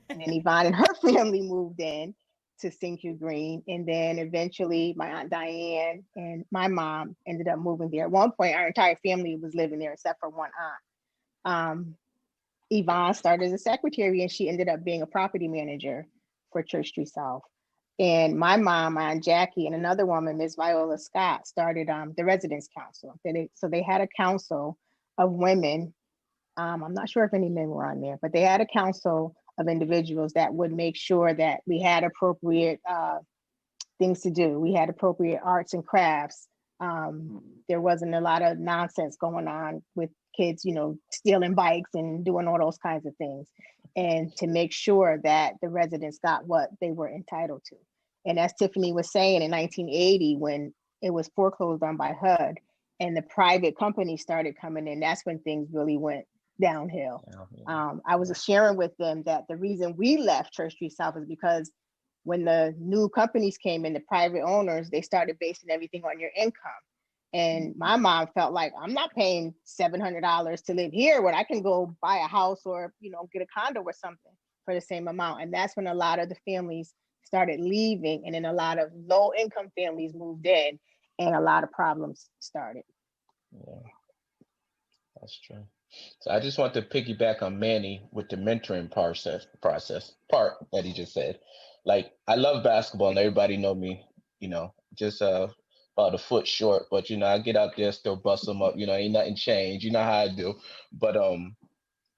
And then Yvonne and her family moved in to St. Hugh Green. And then eventually my Aunt Diane and my mom ended up moving there. At one point, our entire family was living there except for one aunt. Yvonne started as a secretary and she ended up being a property manager for Church Street South. And my mom, my Aunt Jackie, and another woman, Ms. Viola Scott, started the Residence Council. So they had a council of women. I'm not sure if any men were on there, but they had a council of individuals that would make sure that we had appropriate things to do. We had appropriate arts and crafts. There wasn't a lot of nonsense going on with kids, stealing bikes and doing all those kinds of things. And to make sure that the residents got what they were entitled to. And as Tiffany was saying, in 1980, when it was foreclosed on by HUD and the private companies started coming in, that's when things really went downhill. I was sharing with them that the reason we left Church Street South is because when the new companies came in, the private owners, they started basing everything on your income. And my mom felt like, I'm not paying $700 to live here when I can go buy a house or, get a condo or something for the same amount. And that's when a lot of the families started leaving, and then a lot of low income families moved in and a lot of problems started. Yeah, that's true. So I just want to piggyback on Manny with the mentoring process part that he just said. Like, I love basketball and everybody know me, just about a foot short, but I get out there, still bust them up, ain't nothing changed. You know how I do. But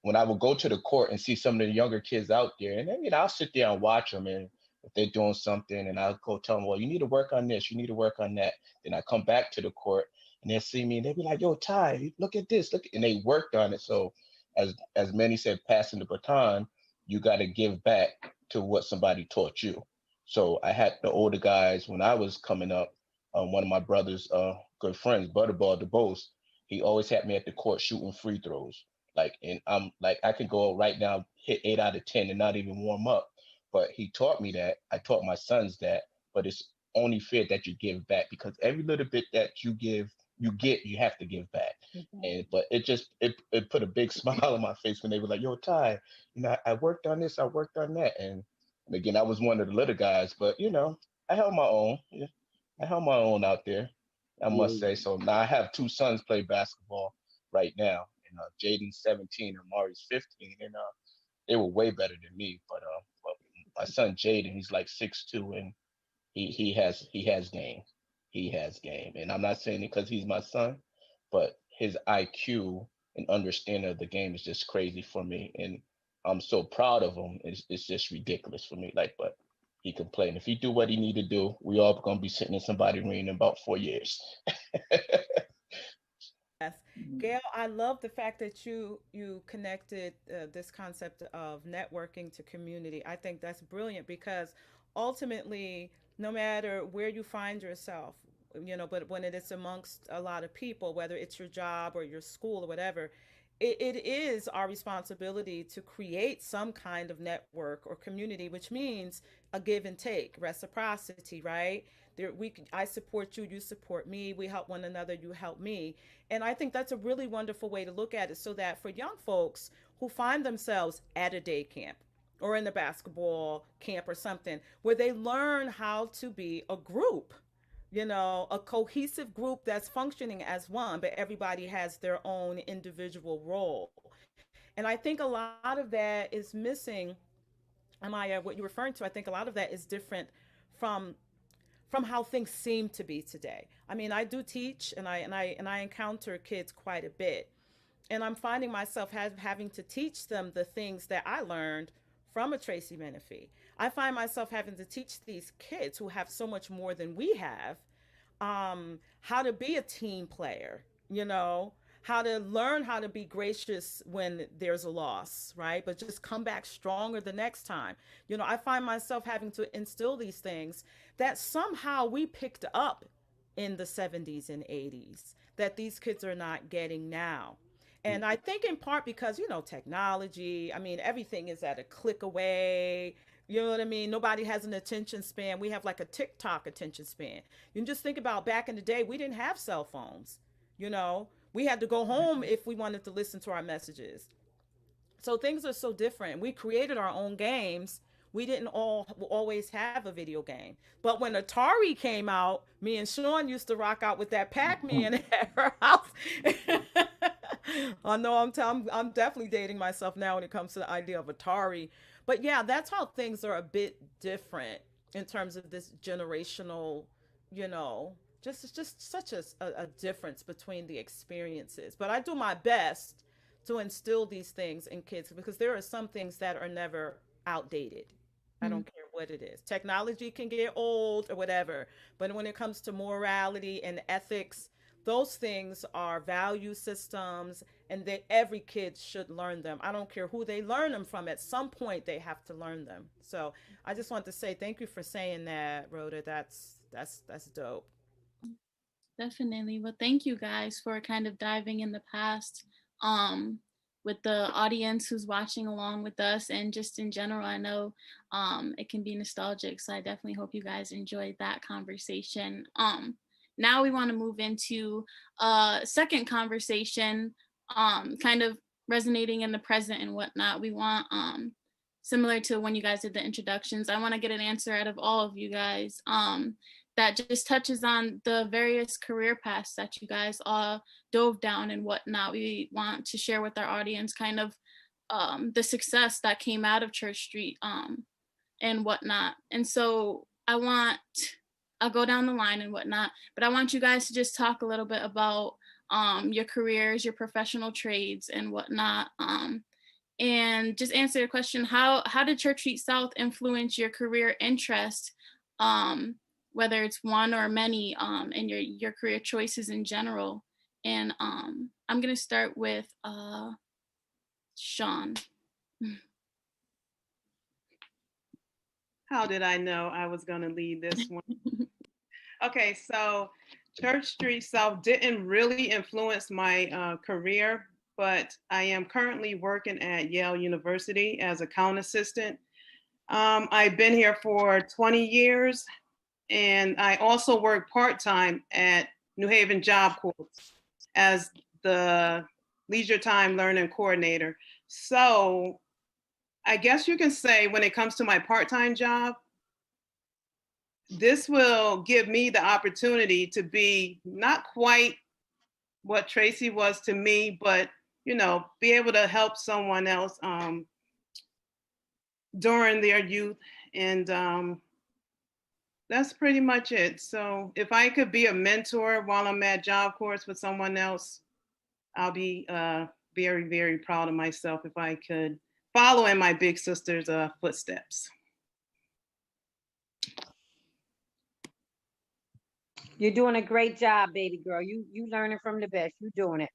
when I would go to the court and see some of the younger kids out there, and then I'll sit there and watch them, and if they're doing something, and I'll go tell them, well, you need to work on this, you need to work on that. Then I come back to the court and they'll see me and they'll be like, yo, Ty, look at this, and they worked on it. So as Manny said, passing the baton, you got to give back to what somebody taught you. So I had the older guys when I was coming up. One of my brother's good friends, Butterball DeBose, he always had me at the court shooting free throws. And I'm like, I can go right now, hit 8 out of 10 and not even warm up. But he taught me that. I taught my sons that. But it's only fair that you give back, because every little bit that you get, you have to give back. And but it put a big smile on my face when they were like, "Yo, Ty, I worked on this, I worked on that," and again, I was one of the little guys, but I held my own. Yeah, I held my own out there, I Yeah, must say. So now I have two sons play basketball right now, and Jaden's 17 and Mari's 15, and they were way better than me. But my son Jaden, he's like 6'2", and he has game. He has game, and I'm not saying it because he's my son, but his IQ and understanding of the game is just crazy for me, and I'm so proud of him. It's just ridiculous for me. Like, but he can play, and if he do what he need to do, we all gonna be sitting in somebody's ring in about 4 years. Yes. Gail, I love the fact that you connected this concept of networking to community. I think that's brilliant because ultimately, no matter where you find yourself, but when it is amongst a lot of people, whether it's your job or your school or whatever, it is our responsibility to create some kind of network or community, which means a give and take, reciprocity, right? I support you, you support me, we help one another, you help me. And I think that's a really wonderful way to look at it, so that for young folks who find themselves at a day camp or in the basketball camp or something, where they learn how to be a group, a cohesive group that's functioning as one, but everybody has their own individual role. And I think a lot of that is missing. Amaya, what you're referring to, I think a lot of that is different from how things seem to be today. I mean, I do teach, and I encounter kids quite a bit, and I'm finding myself having to teach them the things that I learned from a Tracy Menifee. I find myself having to teach these kids who have so much more than we have, how to be a team player, how to learn how to be gracious when there's a loss, right? But just come back stronger the next time. I find myself having to instill these things that somehow we picked up in the 70s and 80s that these kids are not getting now. And I think in part because, technology, I mean, everything is at a click away. You know what I mean? Nobody has an attention span. We have like a TikTok attention span. You can just think about back in the day, we didn't have cell phones. We had to go home if we wanted to listen to our messages. So things are so different. We created our own games. We didn't always have a video game. But when Atari came out, me and Sean used to rock out with that Pac-Man at her house. I know I'm definitely dating myself now when it comes to the idea of Atari. But yeah, that's how things are a bit different in terms of this generational, just such a difference between the experiences. But I do my best to instill these things in kids because there are some things that are never outdated. I don't care what it is. Technology can get old or whatever, but when it comes to morality and ethics, those things are value systems, and that every kid should learn them. I don't care who they learn them from. At some point, they have to learn them. So I just want to say thank you for saying that, Rhoda. That's dope. Definitely. Well, thank you guys for kind of diving in the past with the audience who's watching along with us, and just in general. I know it can be nostalgic, so I definitely hope you guys enjoyed that conversation. Now we want to move into a second conversation, kind of resonating in the present and whatnot. We want, similar to when you guys did the introductions, I want to get an answer out of all of you guys that just touches on the various career paths that you guys all dove down and whatnot. We want to share with our audience kind of the success that came out of Church Street and whatnot. And so I'll go down the line and whatnot, but I want you guys to just talk a little bit about your careers, your professional trades and whatnot. And just answer your question, how did Church Street South influence your career interest, whether it's one or many, and your career choices in general? And I'm gonna start with Sean. How did I know I was gonna lead this one? Okay, so Church Street South didn't really influence my career, but I am currently working at Yale University as account assistant. I've been here for 20 years, and I also work part-time at New Haven Job Corps as the leisure time learning coordinator. So I guess you can say when it comes to my part-time job, this will give me the opportunity to be not quite what Tracy was to me, but be able to help someone else during their youth. And that's pretty much it. So if I could be a mentor while I'm at Job Corps with someone else, I'll be very, very proud of myself if I could follow in my big sister's footsteps. You're doing a great job, baby girl. You learning from the best. You doing it.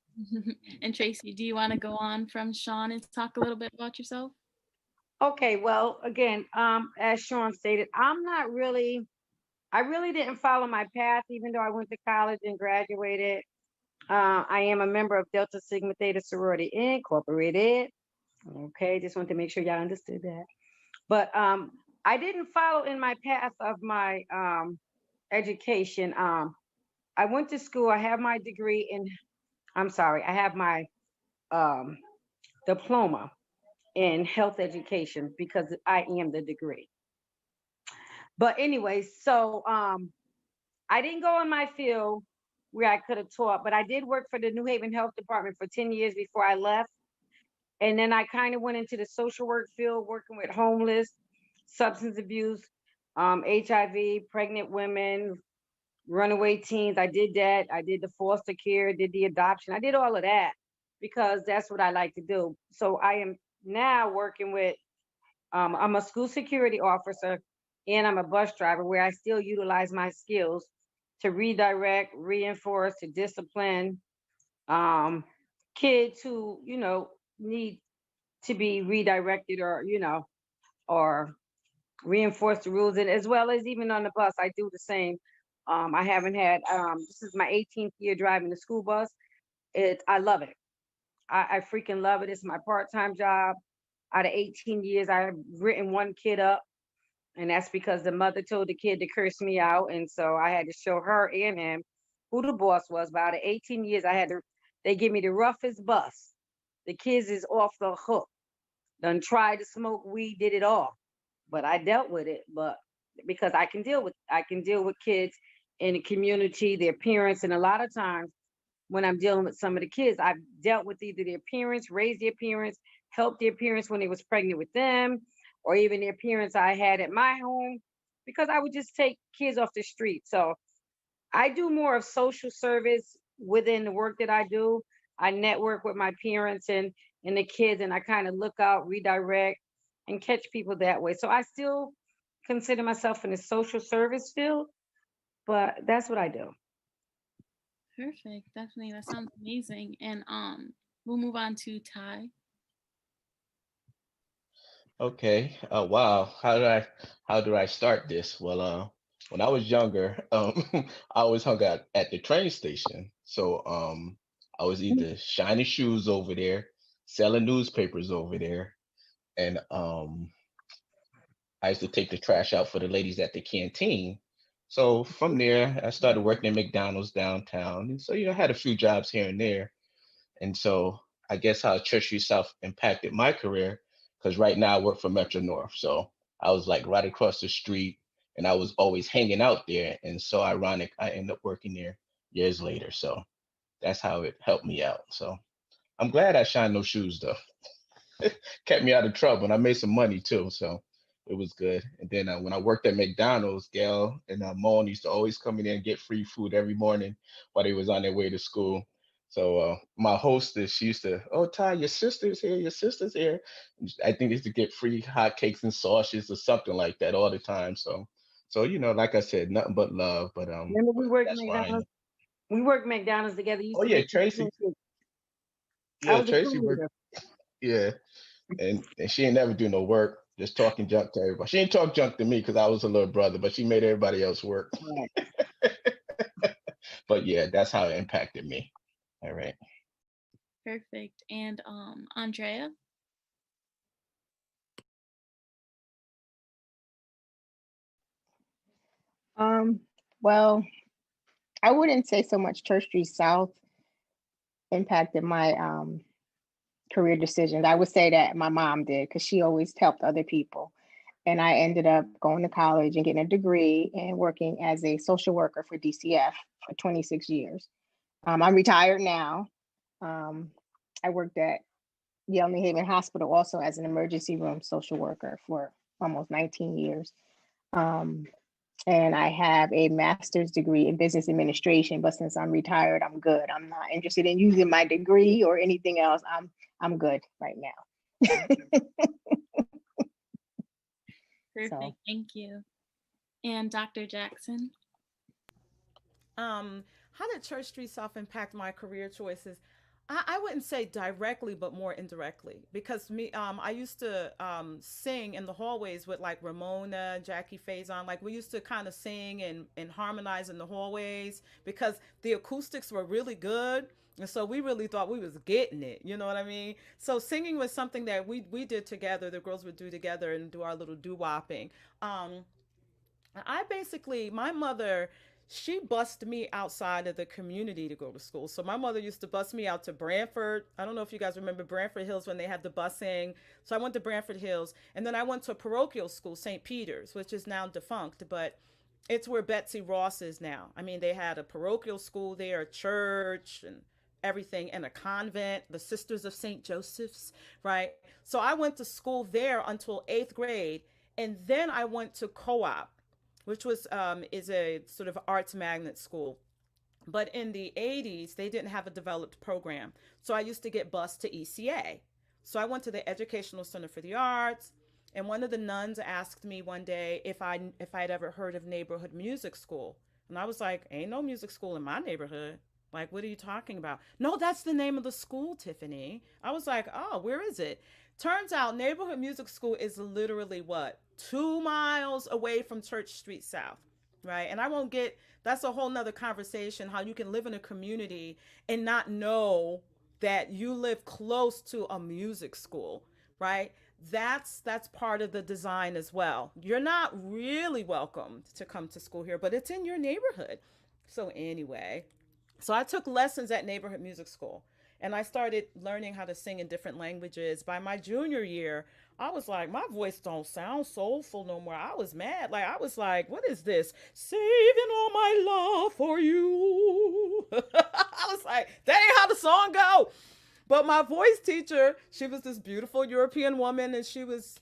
And Tracy, do you want to go on from Sean and talk a little bit about yourself? Okay, well, again, as Sean stated, I really didn't follow my path, even though I went to college and graduated. I am a member of Delta Sigma Theta Sorority Incorporated. Okay, just want to make sure y'all understood that. But I didn't follow in my path of my education. I went to school. I have my degree in, I have my diploma in health education because I am the degree. But anyway, so I didn't go in my field where I could have taught, but I did work for the New Haven Health Department for 10 years before I left. And then I kind of went into the social work field, working with homeless, substance abuse, HIV, pregnant women, runaway teens. I did that. I did the foster care, did the adoption. I did all of that because that's what I like to do. So I am now working with, I'm a school security officer and I'm a bus driver where I still utilize my skills to redirect, reinforce, to discipline kids who, need to be redirected or reinforce the rules. And as well as even on the bus, I do the same. I haven't had, this is my 18th year driving the school bus. I love it. I freaking love it. It's my part-time job. Out of 18 years, I've written one kid up, and that's because the mother told the kid to curse me out. And so I had to show her and him who the boss was. But out of 18 years, they give me the roughest bus. The kids is off the hook. Done tried to smoke weed, did it all. But I dealt with it, but because I can deal with kids in the community, their parents, and a lot of times when I'm dealing with some of the kids, I've dealt with either their parents, raised their parents, helped their parents when they was pregnant with them, or even their parents I had at my home, because I would just take kids off the street. So I do more of social service within the work that I do. I network with my parents and the kids, and I kind of look out, redirect, and catch people that way. So I still consider myself in the social service field, but that's what I do. Perfect. Definitely. That sounds amazing. And we'll move on to Ty. Okay. Wow. How do I start this? Well, when I was younger, I always hung out at the train station. So I was either shining shoes over there, selling newspapers over there, and I used to take the trash out for the ladies at the canteen. So from there, I started working at McDonald's downtown. And so, I had a few jobs here and there. And so I guess how Church Street South impacted my career, because right now I work for Metro North. So I was like right across the street and I was always hanging out there. And so ironic, I ended up working there years later. So that's how it helped me out. So I'm glad I shined those shoes though. Kept me out of trouble and I made some money too. So it was good. And then when I worked at McDonald's, Gail and Moan used to always come in there and get free food every morning while they was on their way to school. So my hostess, she used to, oh, Ty, your sister's here, your sister's here. I think they used to get free hot cakes and sausages or something like that all the time. So like I said, nothing but love. But Remember we worked that's McDonald's? We worked McDonald's together. You used oh to yeah, make Tracy. I Yeah, was a Tracy crew worked. leader. Yeah. And she ain't never do no work, just talking junk to everybody. She ain't talk junk to me because I was a little brother, but she made everybody else work. Right. But yeah, that's how it impacted me. All right. Perfect. And Andrea. Well, I wouldn't say so much Church Street South, impacted my career decisions. I would say that my mom did because she always helped other people. And I ended up going to college and getting a degree and working as a social worker for DCF for 26 years. I'm retired now. I worked at Yale New Haven Hospital also as an emergency room social worker for almost 19 years. And I have a master's degree in business administration, but since I'm retired, I'm good. I'm not interested in using my degree or anything else. I'm good right now. Perfect. So. Thank you. And Dr. Jackson? How did Church Street South impact my career choices? I wouldn't say directly, but more indirectly, because I used to sing in the hallways with like Ramona, Jackie Faison. Like we used to kind of sing and harmonize in the hallways because the acoustics were really good. And so we really thought we was getting it, you know what I mean? So singing was something that we did together. The girls would do together and do our little doo-wopping. My mother, she bussed me outside of the community to go to school. So my mother used to bus me out to Branford. I don't know if you guys remember Branford Hills when they had the busing. So I went to Branford Hills, and then I went to a parochial school, St. Peter's, which is now defunct, but it's where Betsy Ross is now. I mean, they had a parochial school there, a church, and everything, and a convent, the Sisters of St. Joseph's, right? So I went to school there until 8th grade, and then I went to co-op, which is a sort of arts magnet school. But in the 80s, they didn't have a developed program. So I used to get bused to ECA. So I went to the Educational Center for the Arts, and one of the nuns asked me one day if I'd ever heard of Neighborhood Music School. And I was like, ain't no music school in my neighborhood. Like, what are you talking about? No, that's the name of the school, Tiffany. I was like, oh, where is it? Turns out Neighborhood Music School is literally what? 2 miles away from Church Street South, right? And that's a whole nother conversation, how you can live in a community and not know that you live close to a music school, right? That's part of the design as well. You're not really welcome to come to school here, but it's in your neighborhood. So anyway, so I took lessons at Neighborhood Music School, and I started learning how to sing in different languages. By my junior year, I was like, my voice don't sound soulful no more. I was mad. Like, I was like, what is this? Saving all my love for you. I was like, that ain't how the song go. But my voice teacher, she was this beautiful European woman, and she was,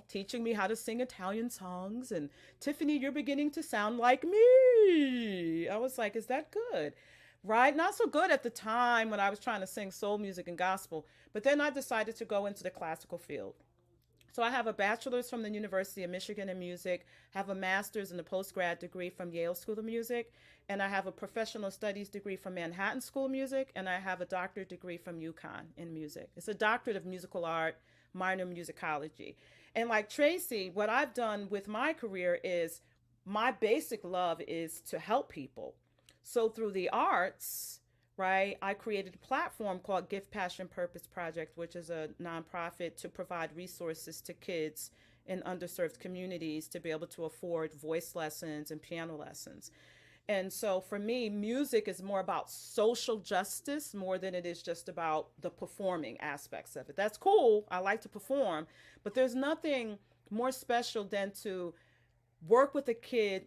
teaching me how to sing Italian songs. And Tiffany, you're beginning to sound like me. I was like, is that good? Right? Not so good at the time when I was trying to sing soul music and gospel. But then I decided to go into the classical field. So I have a bachelor's from the University of Michigan in music, have a master's and a postgrad degree from Yale School of Music, and I have a professional studies degree from Manhattan School of Music, and I have a doctorate degree from UConn in music. It's a doctorate of musical art, minor musicology. And like Tracy, what I've done with my career is my basic love is to help people. So through the arts, right, I created a platform called Gift, Passion, Purpose Project, which is a nonprofit to provide resources to kids in underserved communities to be able to afford voice lessons and piano lessons. And so for me, music is more about social justice more than it is just about the performing aspects of it. That's cool. I like to perform, but there's nothing more special than to work with a kid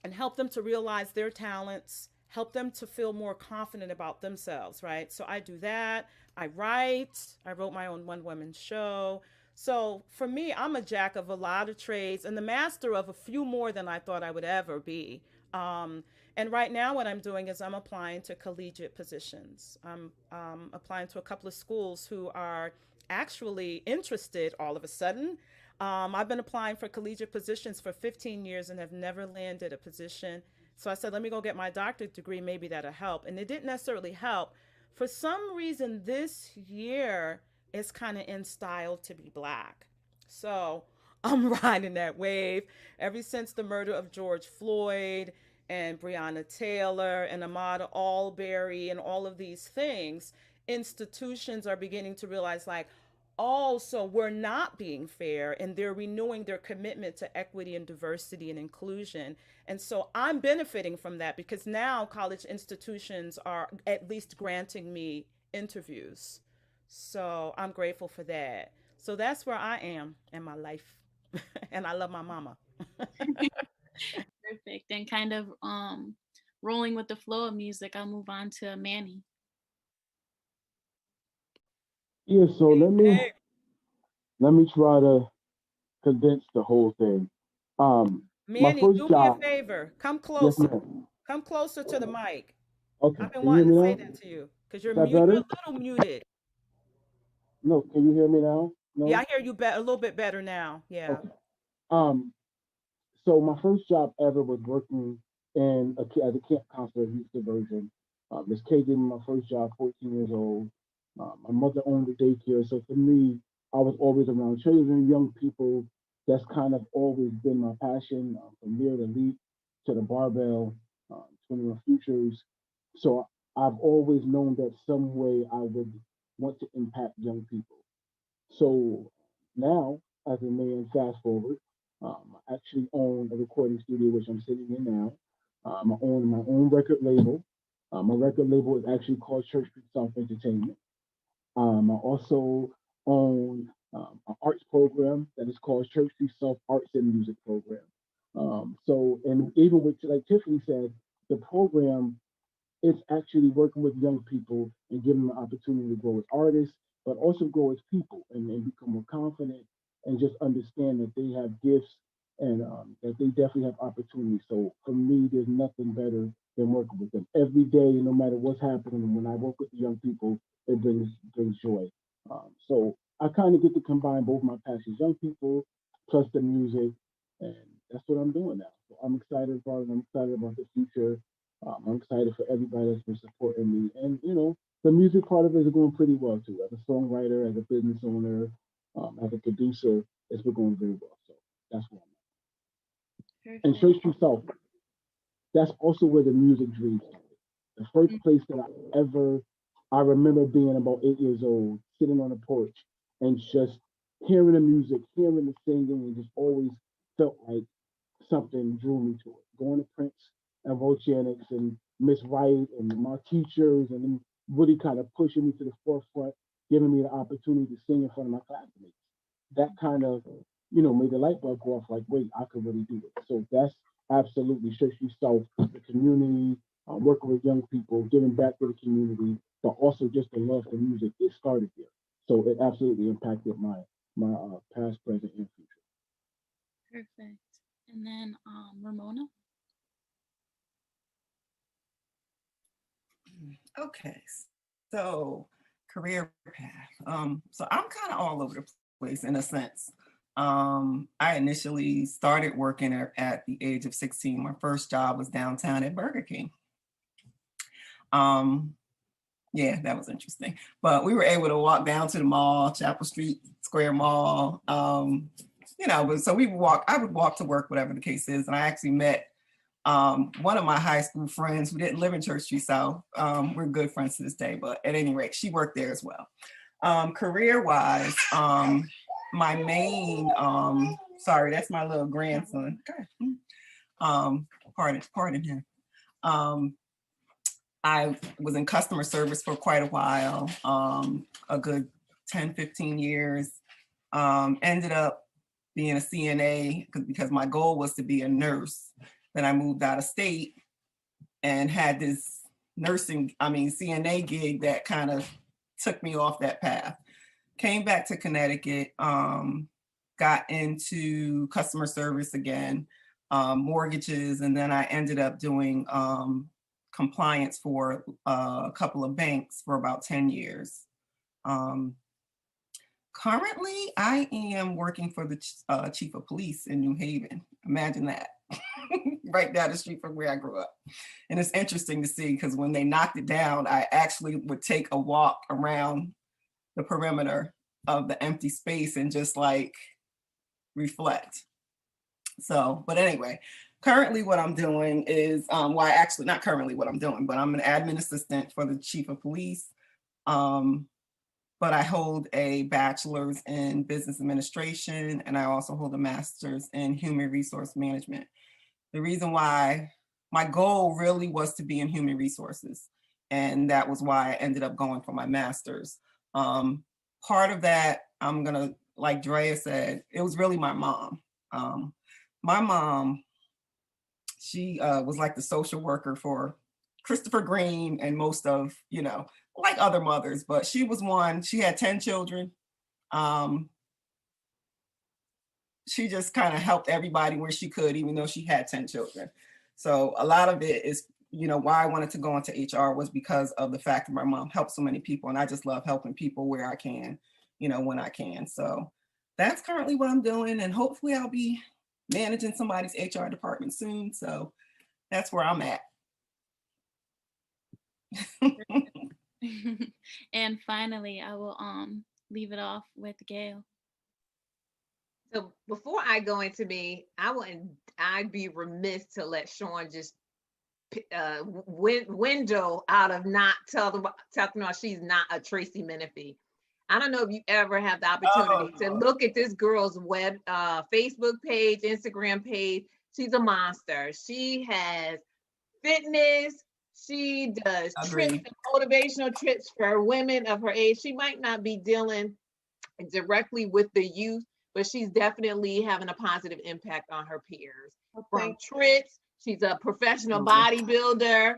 and help them to realize their talents, help them to feel more confident about themselves, right? So I do that. I wrote my own one-woman show. So for me, I'm a jack of a lot of trades and the master of a few more than I thought I would ever be. And right now what I'm doing is I'm applying to collegiate positions. I'm applying to a couple of schools who are actually interested all of a sudden. I've been applying for collegiate positions for 15 years and have never landed a position. So I said, let me go get my doctorate degree. Maybe that'll help. And it didn't necessarily help. For some reason, this year it's kind of in style to be Black. So I'm riding that wave. Ever since the murder of George Floyd and Breonna Taylor and Ahmaud Arbery and all of these things, institutions are beginning to realize like, oh, so we're not being fair, and they're renewing their commitment to equity and diversity and inclusion. And so I'm benefiting from that because now college institutions are at least granting me interviews. So I'm grateful for that. So that's where I am in my life. And I love my mama. Perfect. And kind of rolling with the flow of music, I'll move on to Manny. Yeah, so Hey, let me try to condense the whole thing. My Manny, first do me a job, favor. Come yes, closer. ma'am. Come closer to the mic. Okay, I've been can you hear wanting me to say now? that to you because Is that you're better? a little muted. No, can you hear me now? Yeah, No? I hear you a little bit better now. Yeah. Okay. Um, so my first job ever was working as a camp counselor at Youth Diversion. This kid gave me my first job, 14 years old. My mother owned the daycare, so for me, I was always around children, young people. That's kind of always been my passion, from there to Leap to the Barbell, 21 Futures. So I've always known that some way I would want to impact young people. So now, as a man, fast forward, I actually own a recording studio, which I'm sitting in now. I own my own record label. My record label is actually called Church Street Self Entertainment. I also own an arts program that is called Church Street Self Arts and Music Program. And even with, like Tiffany said, the program, it's actually working with young people and giving them an opportunity to grow as artists, but also grow as people and become more confident and just understand that they have gifts and that they definitely have opportunities. So for me, there's nothing better than working with them every day, no matter what's happening. When I work with the young people, it brings joy. So I kind of get to combine both my passions, young people plus the music, and that's what I'm doing now. So I'm excited about it. I'm excited about the future. I'm excited for everybody that's been supporting me. And, the music part of it is going pretty well too. As a songwriter, as a business owner, as a producer, it's been going very well. So that's what I'm at. And Perfect. Church Street South, that's also where the music dream started. The first place that I remember being about 8 years old, sitting on a porch and just hearing the music, hearing the singing, and just always felt like something drew me to it. Going to Prince and Volcanics and Miss Wright and my teachers, and then really kind of pushing me to the forefront, giving me the opportunity to sing in front of my classmates. That kind of, made the light bulb go off like, wait, I could really do it. So that's absolutely Church Street South, the community, working with young people, giving back to the community, but also just the love for music. It started there. So it absolutely impacted my past, present, and future. Perfect. And then Ramona. Okay, so career path. So I'm kind of all over the place in a sense. I initially started working at the age of 16. My first job was downtown at Burger King. Yeah, that was interesting. But we were able to walk down to the mall, Chapel Street Square Mall. So I would walk to work, whatever the case is. And I actually met one of my high school friends who didn't live in Church Street South. We're good friends to this day, but at any rate, she worked there as well. Career-wise, my main, sorry, that's my little grandson. Pardon him. I was in customer service for quite a while, a good 10, 15 years. Ended up being a CNA because my goal was to be a nurse. Then I moved out of state and had this CNA gig that kind of took me off that path. Came back to Connecticut, got into customer service again, mortgages, and then I ended up doing compliance for a couple of banks for about 10 years. Currently, I am working for the chief of police in New Haven. Imagine that. Right down the street from where I grew up. And it's interesting to see because when they knocked it down, I actually would take a walk around the perimeter of the empty space and just like reflect. So, but anyway, currently what I'm doing is, not currently what I'm doing, but I'm an admin assistant for the chief of police. But I hold a bachelor's in business administration, and I also hold a master's in human resource management. The reason why my goal really was to be in human resources. And that was why I ended up going for my master's. Part of that, I'm gonna, like Drea said, it was really my mom. My mom, she was like the social worker for Christopher Green and most of, like other mothers, but she was one, she had 10 children. She just kind of helped everybody where she could, even though she had 10 children. So a lot of it is, why I wanted to go into HR was because of the fact that my mom helped so many people. And I just love helping people where I can, when I can. So that's currently what I'm doing. And hopefully I'll be managing somebody's HR department soon. So that's where I'm at. And finally, I will leave it off with Gail. So before I go into me, I'd be remiss to let Sean just window out of not talking about she's not a Tracy Menifee. I don't know if you ever have the opportunity to look at this girl's Facebook page, Instagram page. She's a monster. She has fitness. She does trips and motivational trips for women of her age. She might not be dealing directly with the youth, but she's definitely having a positive impact on her peers. From trips, she's a professional bodybuilder.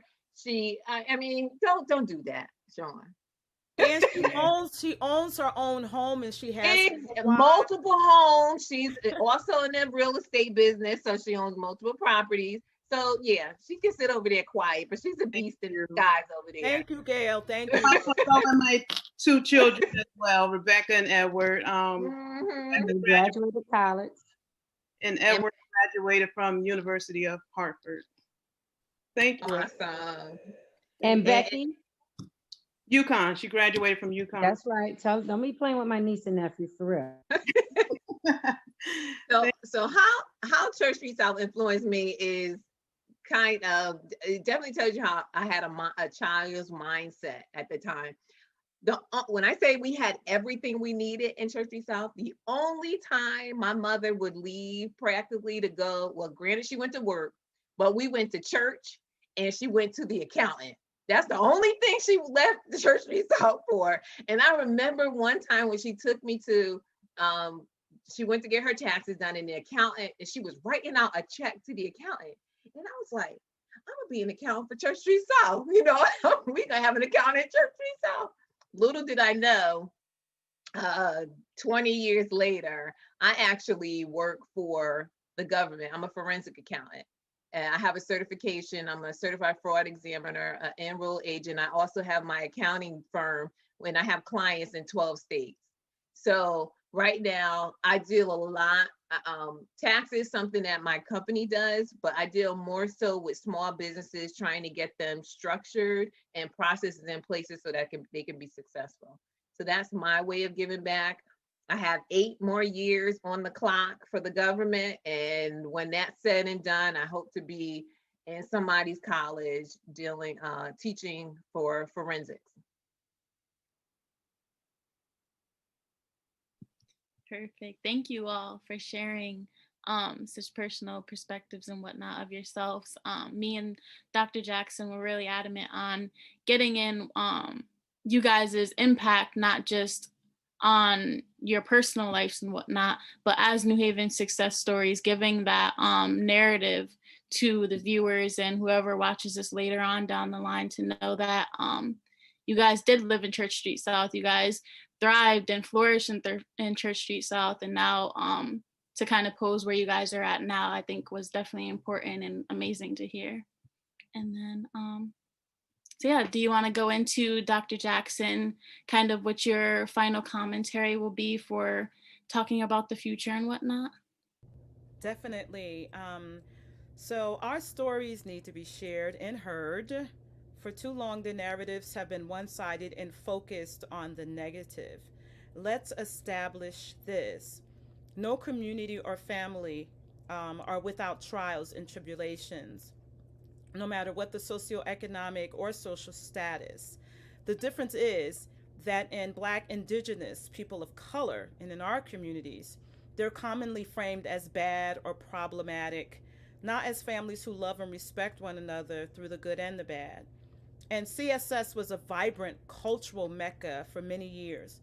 I mean, don't do that, Sean. And she owns her own home, and she has multiple homes. She's also in the real estate business, so she owns multiple properties. So yeah, she can sit over there quiet, but she's a beast in disguise over there. Thank you, Gail. Thank you. My 2 children as well, Rebecca and Edward. They graduated college. And Edward graduated from University of Hartford. Thank you. Awesome. And Becky? UConn. She graduated from UConn. That's right. Don't be playing with my niece and nephew, for real. So how Church Street South influenced me is it definitely tells you how I had a child's mindset at the time. When I say we had everything we needed in Church Street South, the only time my mother would leave practically to go, well, granted she went to work, but we went to church and she went to the accountant. That's the only thing she left the Church Street South for. And I remember one time when she took me to, she went to get her taxes done in the accountant, and she was writing out a check to the accountant. And I was like, I'm gonna be an accountant for Church Street South. We're gonna have an accountant at Church Street South. Little did I know, 20 years later, I actually work for the government. I'm a forensic accountant. And I have a certification. I'm a certified fraud examiner, an enrolled agent. I also have my accounting firm when I have clients in 12 states. So right now I deal a lot. Tax is something that my company does, but I deal more so with small businesses, trying to get them structured and processes in places so that they can be successful. So that's my way of giving back. I have 8 more years on the clock for the government. And when that's said and done, I hope to be in somebody's college teaching for forensics. Perfect. Thank you all for sharing such personal perspectives and whatnot of yourselves. Me and Dr. Jackson were really adamant on getting in you guys' impact, not just on your personal lives and whatnot, but as New Haven success stories, giving that narrative to the viewers and whoever watches this later on down the line to know that you guys did live in Church Street South. You guys thrived and flourished in Church Street South, and now to kind of pose where you guys are at now, I think was definitely important and amazing to hear. And then so yeah, do you want to go into, Dr. Jackson, kind of what your final commentary will be for talking about the future and whatnot? Definitely. So our stories need to be shared and heard. For too long, the narratives have been one-sided and focused on the negative. Let's establish this. No community or family are without trials and tribulations, no matter what the socioeconomic or social status. The difference is that in Black, Indigenous, people of color, and in our communities, they're commonly framed as bad or problematic, not as families who love and respect one another through the good and the bad. And CSS was a vibrant cultural mecca for many years.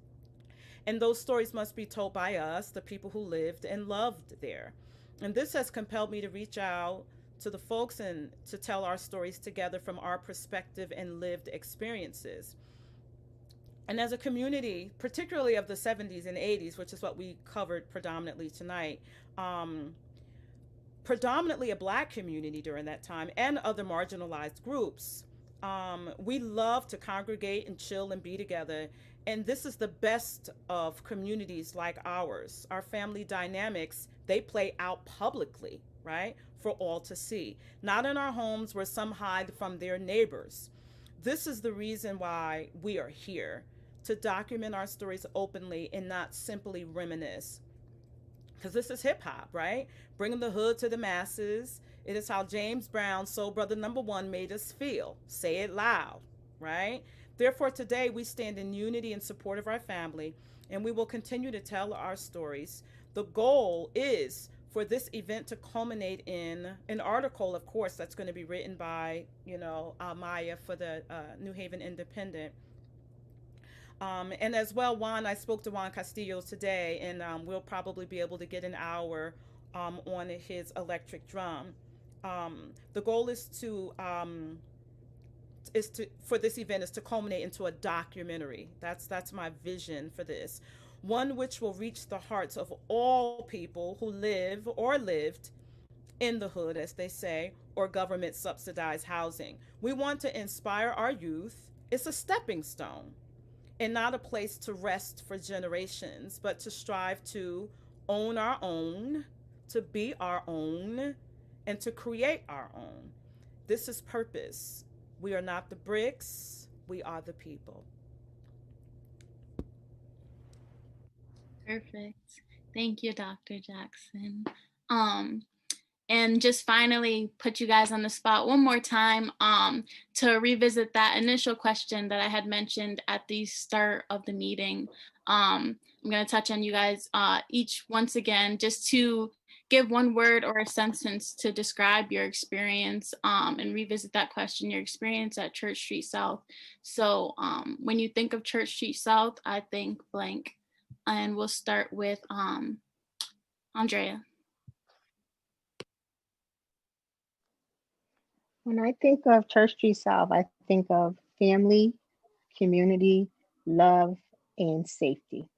And those stories must be told by us, the people who lived and loved there. And this has compelled me to reach out to the folks and to tell our stories together from our perspective and lived experiences. And as a community, particularly of the 70s and 80s, which is what we covered predominantly tonight, predominantly a Black community during that time and other marginalized groups, we love to congregate and chill and be together. And this is the best of communities like ours. Our family dynamics, they play out publicly, right? For all to see. Not in our homes where some hide from their neighbors. This is the reason why we are here, to document our stories openly and not simply reminisce. Because this is hip hop, right? Bringing the hood to the masses. It is how James Brown, Soul Brother #1, made us feel. Say it loud, right? Therefore, today we stand in unity and support of our family, and we will continue to tell our stories. The goal is for this event to culminate in an article, of course, that's going to be written by, Maya for the New Haven Independent. And as well, I spoke to Juan Castillo today, and we'll probably be able to get an hour on his electric drum. The goal is to for this event is to culminate into a documentary. That's my vision for this. One which will reach the hearts of all people who live or lived in the hood, as they say, or government subsidized housing. We want to inspire our youth. It's a stepping stone and not a place to rest for generations, but to strive to own our own, to be our own, and to create our own. This is purpose. We are not the bricks, we are the people. Perfect. Thank you, Dr. Jackson. And just finally put you guys on the spot one more time to revisit that initial question that I had mentioned at the start of the meeting. I'm going to touch on you guys each once again, just to give one word or a sentence to describe your experience and revisit that question, your experience at Church Street South. So when you think of Church Street South, I think blank. And we'll start with Andrea. When I think of Church Street South, I think of family, community, love, and safety.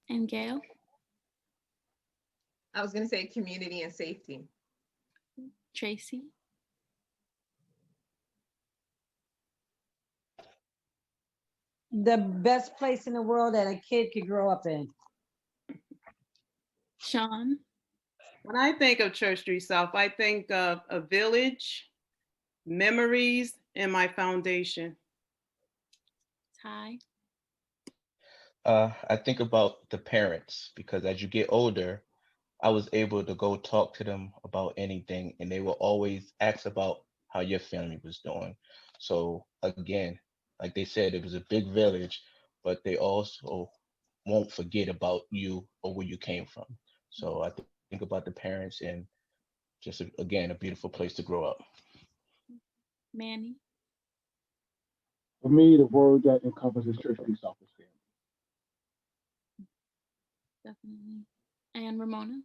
And Gail? I was going to say community and safety. Tracy? The best place in the world that a kid could grow up in. Sean? When I think of Church Street South, I think of a village, memories, and my foundation. Ty? I think about the parents, because as you get older, I was able to go talk to them about anything, and they will always ask about how your family was doing. So again, like they said, it was a big village, but they also won't forget about you or where you came from. So I think about the parents, and just again, a beautiful place to grow up. Manny? For me, the word that encompasses Church Street South is family. Definitely. And Ramona?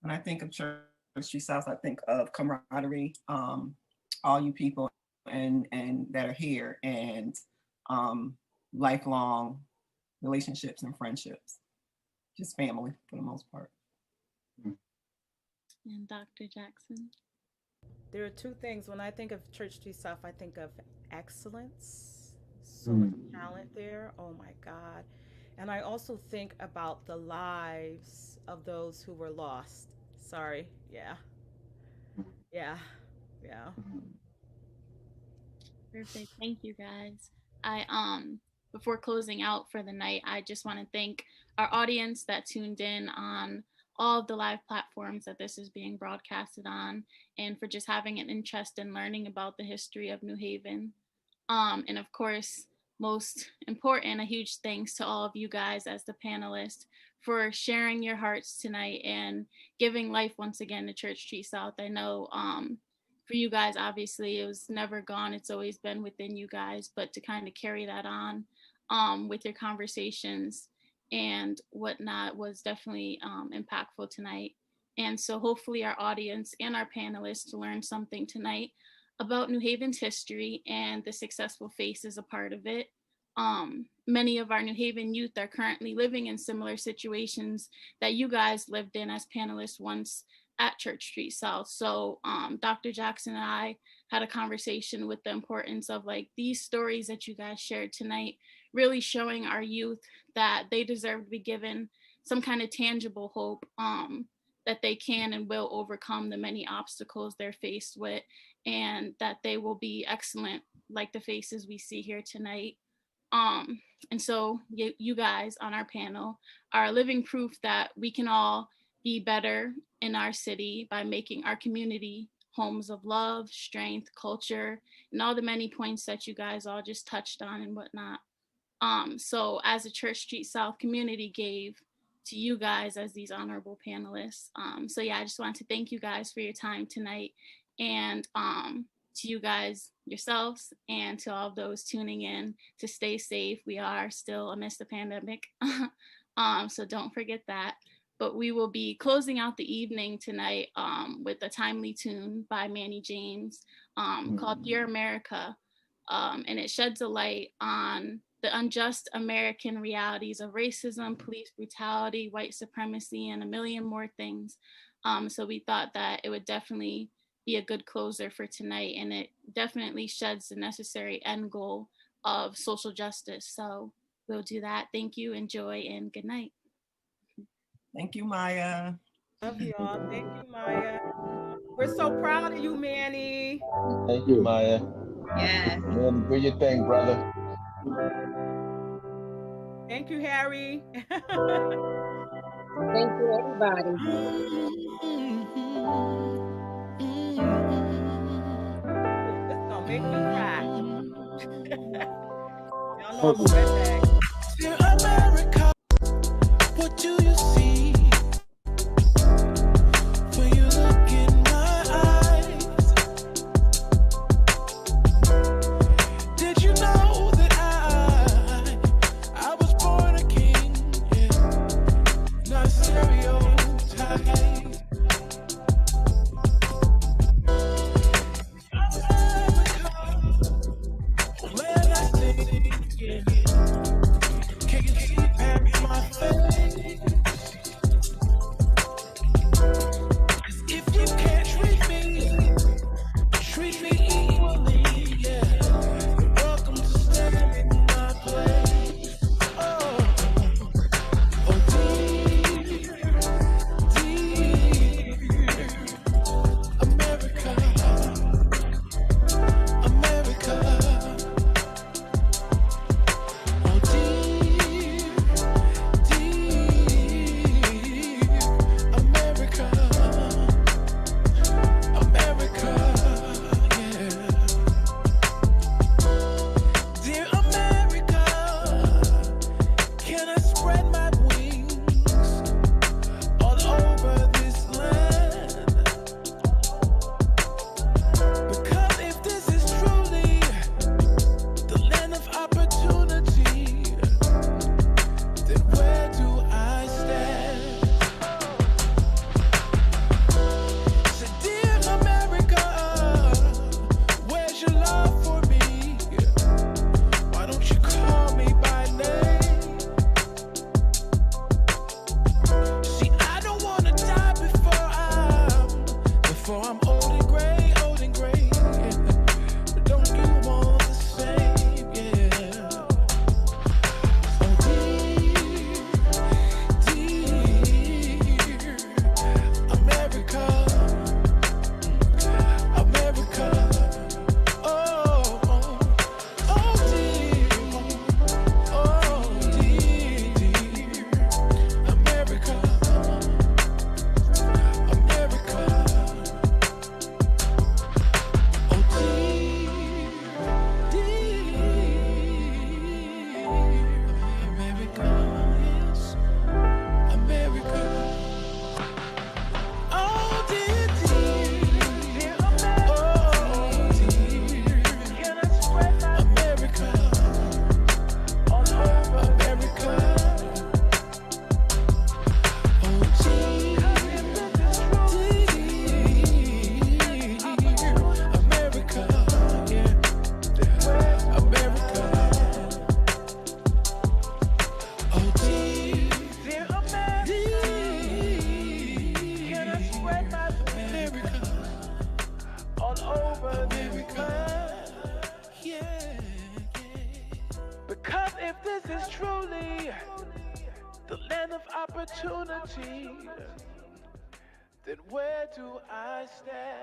When I think of Church Street South, I think of camaraderie, all you people and that are here, and lifelong relationships and friendships. Just family for the most part. And Dr. Jackson? There are two things. When I think of Church Street South, I think of excellence. So much talent there. Oh my God. And I also think about the lives of those who were lost. Sorry. Yeah. Perfect. Thank you, guys. Before closing out for the night, I just want to thank our audience that tuned in on all of the live platforms that this is being broadcasted on, and for just having an interest in learning about the history of New Haven. And of course, most important, a huge thanks to all of you guys as the panelists for sharing your hearts tonight and giving life once again to Church Street South. I know for you guys, obviously, it was never gone. It's always been within you guys, but to kind of carry that on with your conversations and whatnot was definitely impactful tonight. And so hopefully our audience and our panelists learned something tonight about New Haven's history and the successful face is a part of it. Many of our New Haven youth are currently living in similar situations that you guys lived in as panelists once at Church Street South. So Dr. Jackson and I had a conversation with the importance of like these stories that you guys shared tonight, really showing our youth that they deserve to be given some kind of tangible hope that they can and will overcome the many obstacles they're faced with, and that they will be excellent like the faces we see here tonight. And so you guys on our panel are living proof that we can all be better in our city by making our community homes of love, strength, culture, and all the many points that you guys all just touched on and whatnot. So as a Church Street South community gave to you guys as these honorable panelists. So yeah, I just want to thank you guys for your time tonight, and to you guys yourselves and to all of those tuning in to stay safe. We are still amidst the pandemic, so don't forget that. But we will be closing out the evening tonight with a timely tune by Manny James called Dear America. And it sheds a light on the unjust American realities of racism, police brutality, white supremacy, and a million more things. So we thought that it would definitely be a good closer for tonight, and it definitely sheds the necessary end goal of social justice. So we'll do that. Thank you, enjoy, and good night. Thank you, Maya. Love you all. Thank you, Maya. We're so proud of you, Manny. Thank you, Maya. Yes. Man, do your thing, brother. Thank you, Harry. Thank you, everybody. It's gonna make me cry. Y'all know I'm a redneck. Dear America, what do you see when you look in my eyes? Did you know that I was born a king, yeah, not stereotyped? Can you see past my face? 'Cause if this is truly the land of opportunity, then where do I stand?